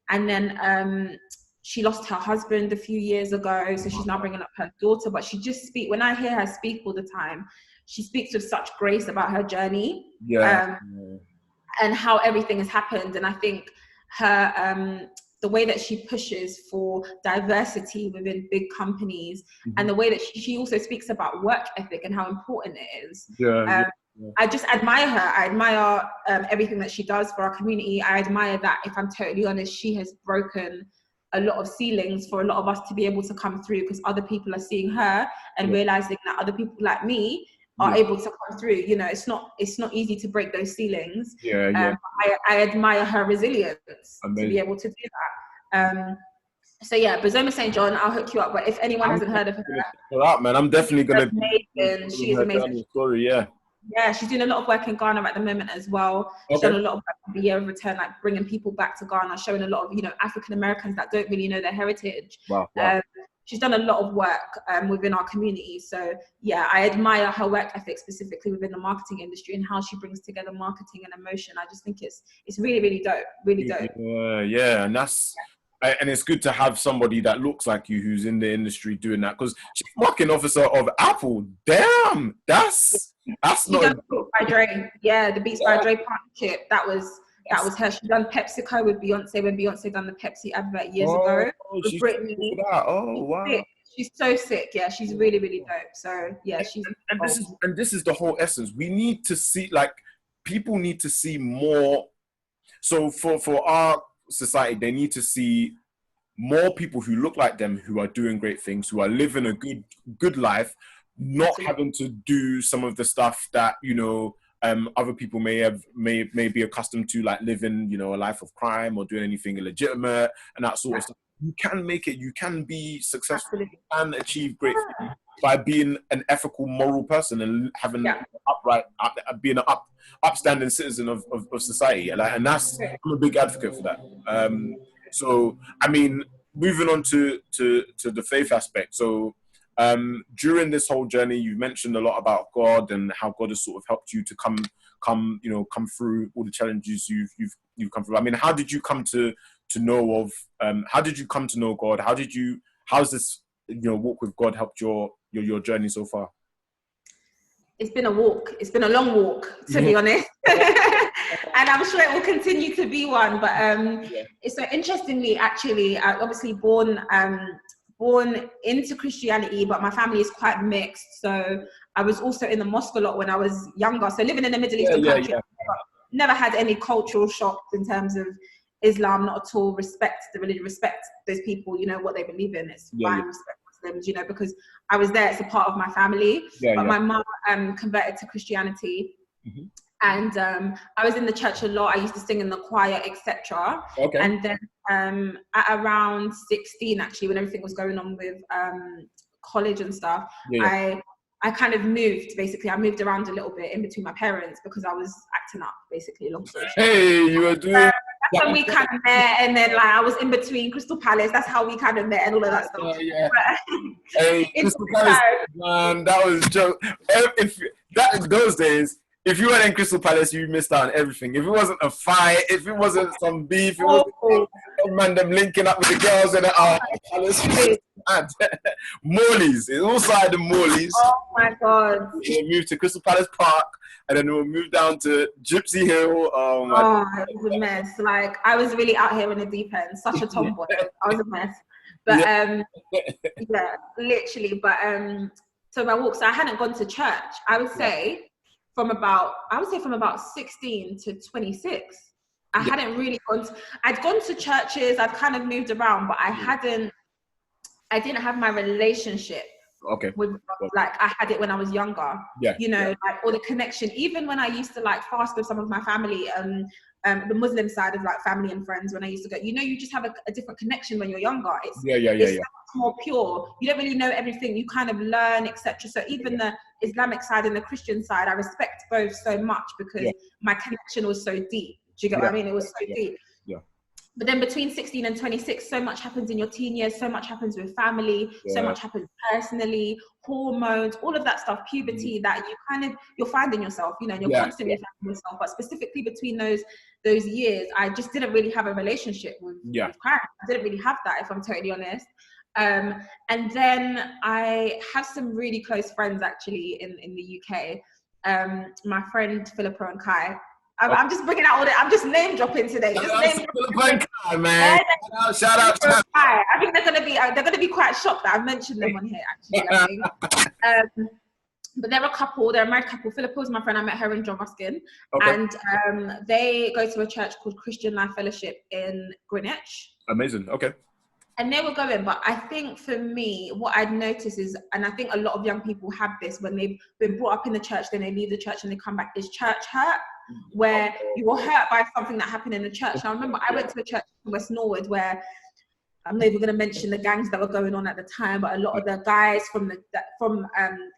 And then she lost her husband a few years ago, so she's now bringing up her daughter. But she just when I hear her speak all the time, she speaks with such grace about her journey and how everything has happened. And I think her the way that she pushes for diversity within big companies and the way that she also speaks about work ethic and how important it is. I just admire her. I admire everything that she does for our community. I admire that, if I'm totally honest, she has broken a lot of ceilings for a lot of us to be able to come through, because other people are seeing her and realizing that other people like me are able to come through. You know, it's not easy to break those ceilings. I admire her resilience to be able to do that. So yeah, Bozoma St. John, I'll hook you up. But if anyone hasn't heard of her, man, I'm definitely gonna. She is amazing. Story, Yeah, she's doing a lot of work in Ghana at the moment as well. She's done a lot of work in the Year of Return, like bringing people back to Ghana, showing a lot of, African Americans that don't really know their heritage. Wow. She's done a lot of work within our community. So yeah, I admire her work ethic specifically within the marketing industry and how she brings together marketing and emotion. I just think it's really, really dope. Really dope. And it's good to have somebody that looks like you who's in the industry doing that, because Chief Marketing Officer of Apple, damn, that's not. Beats by Dre. Yeah, the Beats by Dre partnership. That was her. She done PepsiCo with Beyonce when Beyonce done the Pepsi advert years ago. With Britney. Oh wow. She's so sick. Yeah, she's really, really dope. So yeah, this is the whole essence. We need to see, like, people need to see more. So for our society, they need to see more people who look like them, who are doing great things, who are living a good life, not having to do some of the stuff that other people may be accustomed to, like living a life of crime or doing anything illegitimate and that sort of stuff. You can make it. You can be successful. You can achieve great things by being an ethical, moral person and having being an upstanding citizen of society. And that's, I'm a big advocate for that. So, I mean, moving on to the faith aspect. So, during this whole journey, you've mentioned a lot about God and how God has sort of helped you to come through all the challenges you've come through. I mean, how did you come to know of? How did you come to know God? How's this walk with God helped your journey so far? It's been a walk. It's been a long walk, to be honest. And I'm sure it will continue to be one. But it's so interestingly, actually, I obviously born into Christianity, but my family is quite mixed. So I was also in the mosque a lot when I was younger. So living in the Middle Eastern country, never had any cultural shocks in terms of Islam, not at all. Respect the religion, respect those people, what they believe in. It's fine, respect Muslims, because I was there, it's a part of my family. My mum converted to Christianity. And I was in the church a lot. I used to sing in the choir, etc. And then at around 16, actually, when everything was going on with college and stuff, I kind of moved, basically. I moved around a little bit in between my parents because I was acting up, basically, long story short. Hey, you were doing... That's when we kind of met, and then I was in between Crystal Palace. That's how we kind of met and all of that stuff. Hey, Crystal Palace, man, that was joke. Those days, if you weren't in Crystal Palace, you missed out on everything. If it wasn't a fight, if it wasn't some beef, it wasn't man them linking up with the girls in the palace. mad. Morley's. It's all side of Morley's. Oh my God. We'll move to Crystal Palace Park, and then we'll move down to Gypsy Hill. Oh, it was a mess. Like, I was really out here in the deep end. Such a tomboy. I was a mess. But yeah, literally. But so my walks, I hadn't gone to church. I would say from about 16 to 26. I hadn't really I'd gone to churches, I'd kind of moved around, but I didn't have my relationship with, like, I had it when I was younger. You know, like, all the connection, even when I used to like fast with some of my family, the Muslim side of like family and friends, when I used to go, you know, you just have a different connection when you're younger. It's so much more pure. You don't really know everything, you kind of learn, etc. So even the Islamic side and the Christian side, I respect both so much because my connection was so deep. Do you get what I mean? It was so deep. But then between 16 and 26, so much happens in your teen years, so much happens with family, so much happens personally, hormones, all of that stuff, puberty, that you're finding yourself, you know, and you're constantly finding yourself. But specifically between those years, I just didn't really have a relationship with Christ. I didn't really have that, if I'm totally honest. And then I have some really close friends actually in the UK. My friend Philippa and Kai. I'm just bringing out all that. I'm just name dropping today. Kai, man. Shout out. I think they're gonna be quite shocked that I've mentioned them on here. Actually, I think. But they're a couple. They're a married couple. Philippa was my friend. I met her in John Ruskin, and they go to a church called Christian Life Fellowship in Greenwich. Amazing. Okay. And they were going, but I think for me, what I'd noticed is, and I think a lot of young people have this when they've been brought up in the church, then they leave the church and they come back, is church hurt, where you were hurt by something that happened in the church. I remember I went to a church in West Norwood where, I'm not even going to mention the gangs that were going on at the time, but a lot of the guys from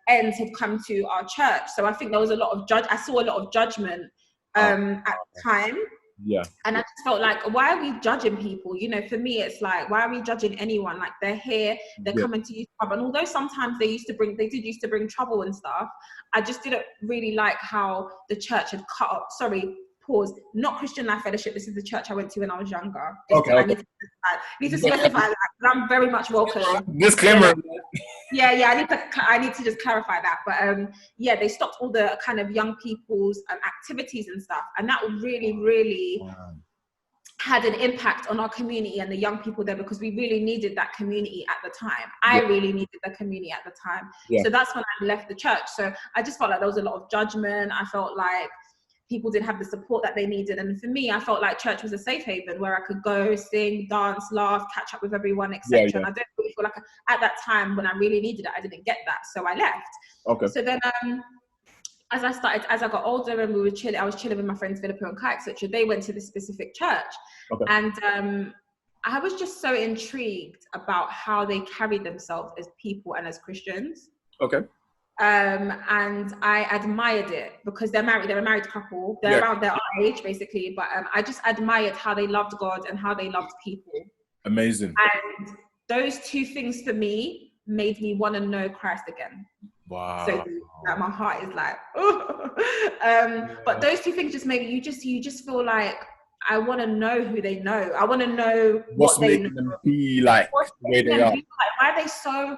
ends had come to our church. So I think there was a lot of I saw a lot of judgment at the time. Yeah. And I just felt like, why are we judging people? You know, for me, it's like, why are we judging anyone? Like, they're here, they're coming to use trouble. And although sometimes they did used to bring trouble and stuff, I just didn't really like how the church had cut up. Sorry, pause. Not Christian Life Fellowship. This is the church I went to when I was younger. I need to specify that. I'm very much welcome. Disclaimer. Yeah. I need to just clarify that. But they stopped all the kind of young people's activities and stuff, and that really had an impact on our community and the young people there, because we really needed that community at the time. I really needed the community at the time. So that's when I left the church. So I just felt like there was a lot of judgment. I felt like people didn't have the support that they needed. And for me, I felt like church was a safe haven where I could go, sing, dance, laugh, catch up with everyone, etc. And I don't really feel like at that time when I really needed it, I didn't get that. So I left. So then as I got older and I was chilling with my friends Philippa and Kai, etc. They went to this specific church. And I was just so intrigued about how they carried themselves as people and as Christians. And I admired it because they're married. They're a married couple. They're around their age, basically. But I just admired how they loved God and how they loved people. Amazing. And those two things for me made me want to know Christ again. Wow. So like, my heart is like, but those two things just made you just feel like, I want to know who they know. I want to know what's making them be like the way they are. Like, why are they so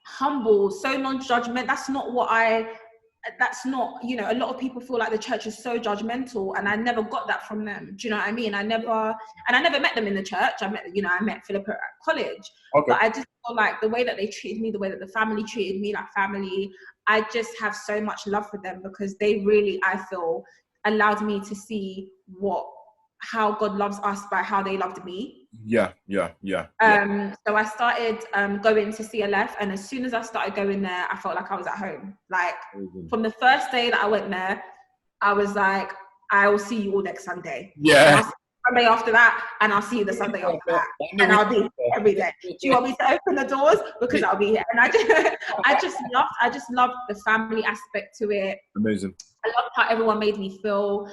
humble, so non-judgment? That's not, you know, a lot of people feel like the church is so judgmental, and I never got that from them. Do you know what I mean? I never met them in the church. I met Philippa at college. But I just feel like the way that they treated me, the way that the family treated me like family, I just have so much love for them, because they really, I feel, allowed me to see how God loves us by how they loved me. So I started going to CLF, and as soon as I started going there, I felt like I was at home. Like, from the first day that I went there, I was like, I will see you all next Sunday. Sunday after that, and I'll see you the Sunday after that, and I'll be here every day. Do you want me to open the doors? Because I'll be here. And I just loved the family aspect to it. Amazing. I loved how everyone made me feel.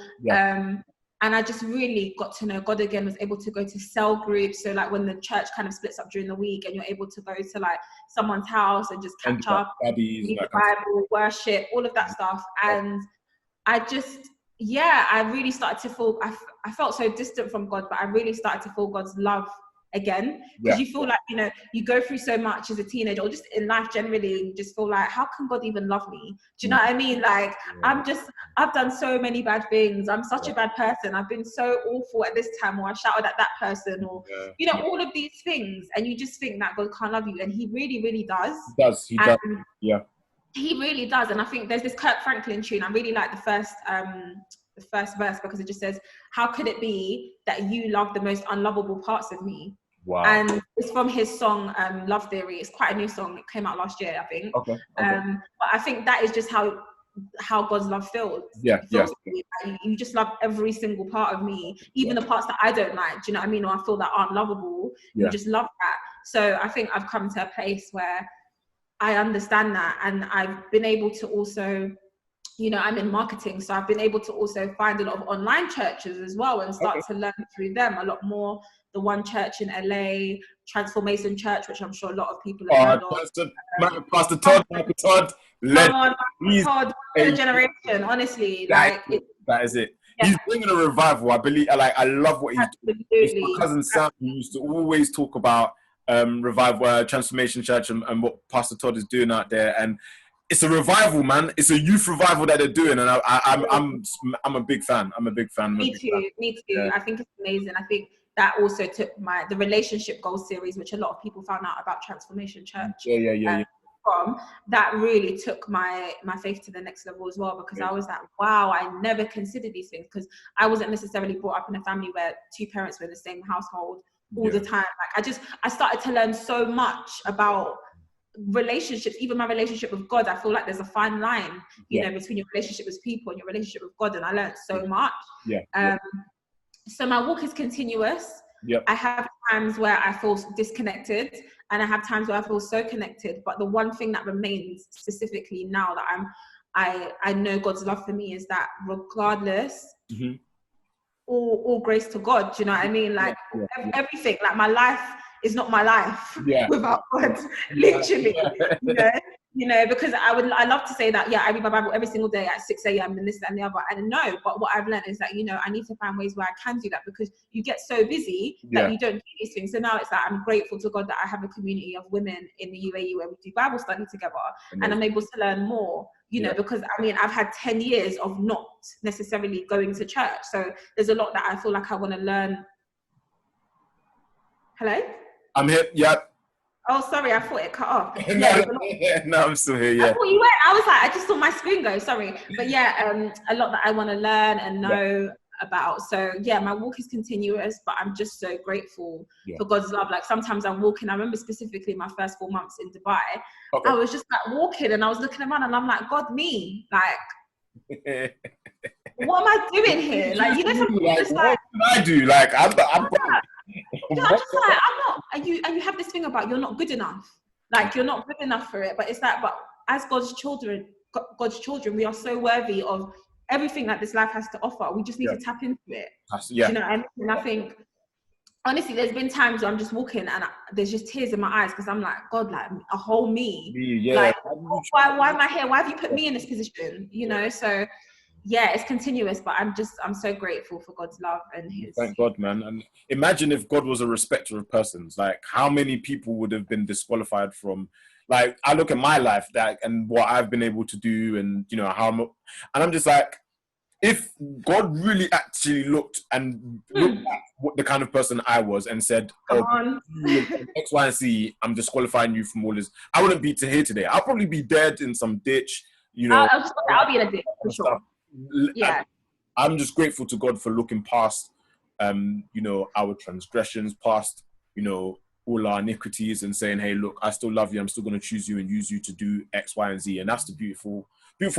And I just really got to know God again, was able to go to cell groups. So like when the church kind of splits up during the week and you're able to go to like someone's house and just catch up, read the Bible, worship, all of that stuff. And I just, I really started to feel, I felt so distant from God, but I really started to feel God's love again, because you feel like, you know, you go through so much as a teenager or just in life generally, and you just feel like, how can God even love me? Do you know what I mean? Like, I've done so many bad things. I'm such a bad person. I've been so awful at this time, or I shouted at that person, or, you know, all of these things. And you just think that God can't love you. And he really, really does. He does. Yeah. He really does. And I think there's this Kirk Franklin tune. I really like the first verse, because it just says, how could it be that you love the most unlovable parts of me? Wow. And it's from his song Love Theory. It's quite a new song. It came out last year, I think. Okay. But I think that is just how God's love feels. Yeah. You just love every single part of me, even the parts that I don't like. Do you know what I mean? Or I feel that aren't lovable. You just love that. So I think I've come to a place where I understand that, and I've been able to also, you know, I'm in marketing, so I've been able to also find a lot of online churches as well, and start to learn through them a lot more. The one church in LA, Transformation Church, which I'm sure a lot of people have heard of. Pastor Todd, Todd, the generation, honestly. That is it. Yeah. He's bringing a revival. I believe. I love what he's doing. It's my cousin Sam, who used to always talk about revival, Transformation Church, and what Pastor Todd is doing out there. And it's a revival, man. It's a youth revival that they're doing, and I'm a big fan. Me too. Yeah. I think it's amazing. I think that also took the relationship goals series, which a lot of people found out about Transformation Church. From that really took my faith to the next level as well, because I was like, wow, I never considered these things, because I wasn't necessarily brought up in a family where two parents were in the same household all the time. Like I started to learn so much about relationships, even my relationship with God. I feel like there's a fine line, you know, between your relationship with people and your relationship with God, and I learned so much. So my walk is continuous. I have times where I feel disconnected, and I have times where I feel so connected. But the one thing that remains specifically now that I know God's love for me is that regardless, all grace to God. Do you know what I mean? Like everything, like my life is not my life without God, literally. You know, because I love to say that, I read my Bible every single day at 6 a.m. and this, that, and the other. And no, but what I've learned is that, you know, I need to find ways where I can do that, because you get so busy that you don't do these things. So now it's like, I'm grateful to God that I have a community of women in the UAE where we do Bible study together. And I'm able to learn more, you know, because I mean, I've had 10 years of not necessarily going to church. So there's a lot that I feel like I want to learn. Hello? I'm here. Yeah. Oh, sorry, I thought it cut off. No, I'm still here. I thought you went. I was like, I just saw my screen go. Sorry, but a lot that I want to learn and know about. So my walk is continuous, but I'm just so grateful for God's love. Like sometimes I'm walking. I remember specifically my first 4 months in Dubai. I was just like walking, and I was looking around, and I'm like, God, me, like, what am I doing here? Like, you know, something what can I do? Like, I'm just like, I'm not, and you have this thing about you're not good enough. Like, you're not good enough for it. But it's like, but as God's children, we are so worthy of everything that this life has to offer. We just need to tap into it. Do you know what I mean? And I think, honestly, there's been times where I'm just walking and there's just tears in my eyes, because I'm like, God, like a whole me. Like, why am I here? Why have you put me in this position? You know, so it's continuous, but I'm so grateful for God's love and his. Thank God, man. And imagine if God was a respecter of persons, like how many people would have been disqualified from, like, I look at my life and what I've been able to do, and you know, and I'm just like, if God really actually looked at what the kind of person I was and said, X, Y, and Z, I'm disqualifying you from all this, I wouldn't be here today. I'll probably be dead in some ditch, you know. I'll be in a ditch for sure. I'm just grateful to God for looking past, you know, our transgressions, past, you know, all our iniquities, and saying, hey, look, I still love you. I'm still going to choose you and use you to do X, Y, and Z. And that's the beautiful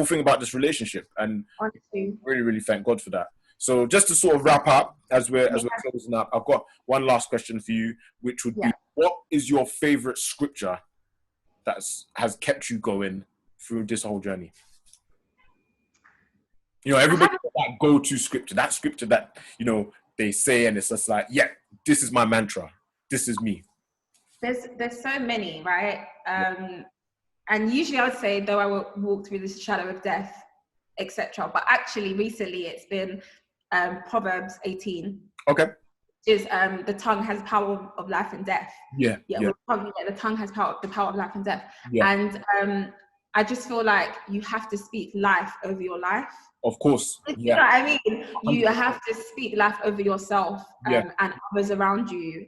thing about this relationship. And honestly, really, really thank God for that. So just to sort of wrap up, as we're closing up, I've got one last question for you, which would be, what is your favorite scripture that has kept you going through this whole journey? You know, everybody has that go-to scripture, that scripture that, you know, they say, and it's just like, this is my mantra. This is me. There's so many, right? And usually I would say, though I will walk through this shadow of death, etc. But actually, recently it's been Proverbs 18. Okay. is the tongue has power of life and death. Yeah. The tongue has the power of life and death. Yeah. And I just feel like you have to speak life over your life. Of course. You Yeah. know what I mean? 100%. You have to speak life over yourself and others around you,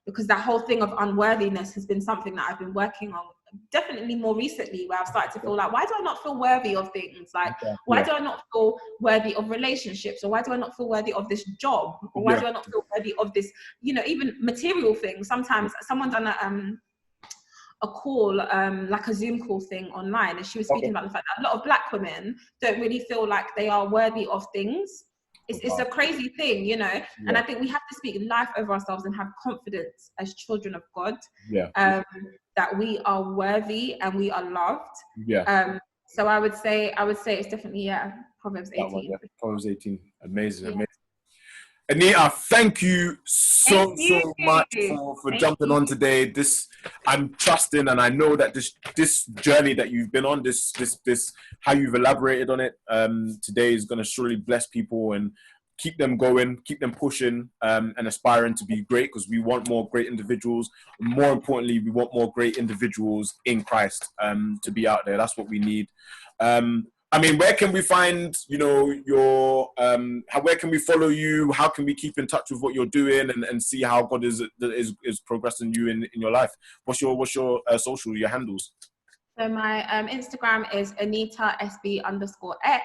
because that whole thing of unworthiness has been something that I've been working on, definitely more recently, where I've started to feel like, why do I not feel worthy of things? Like, why do I not feel worthy of relationships? Or why do I not feel worthy of this job? Or why do I not feel worthy of this, you know, even material things? Sometimes someone done a call, like a Zoom call thing online, and she was speaking about the fact that a lot of Black women don't really feel like they are worthy of things. It's a crazy thing, you know. And I think we have to speak life over ourselves and have confidence as children of God, that we are worthy and we are loved. So I would say it's definitely Proverbs 18. Proverbs 18, amazing. Anita, thank you so much for jumping on today. I'm trusting, and I know that this journey that you've been on, this how you've elaborated on it today is going to surely bless people and keep them going, keep them pushing, and aspiring to be great, because we want more great individuals. More importantly, we want more great individuals in Christ to be out there. That's what we need. I mean, where can we find, you know, your, where can we follow you? How can we keep in touch with what you're doing and see how God is progressing you in your life? What's your social, your handles? So my Instagram is AnitaSB_X.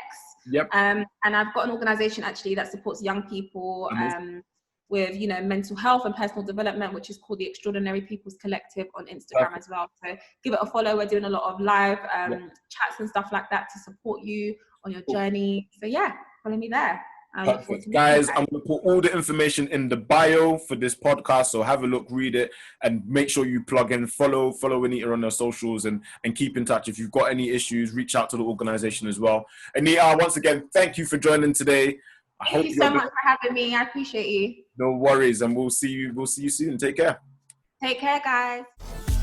Yep. And I've got an organization actually that supports young people with, you know, mental health and personal development, which is called the Extraordinary People's Collective on Instagram as well. So give it a follow. We're doing a lot of live chats and stuff like that to support you on your journey. So follow me there. Perfect. Guys, I'm going to put all the information in the bio for this podcast, so have a look, read it, and make sure you plug in, follow Anita on their socials, and keep in touch. If you've got any issues, reach out to the organization as well. Anita, once again, thank you for joining today. Thank you so much for having me. I appreciate you. No worries, and we'll see you soon. Take care. Take care, guys.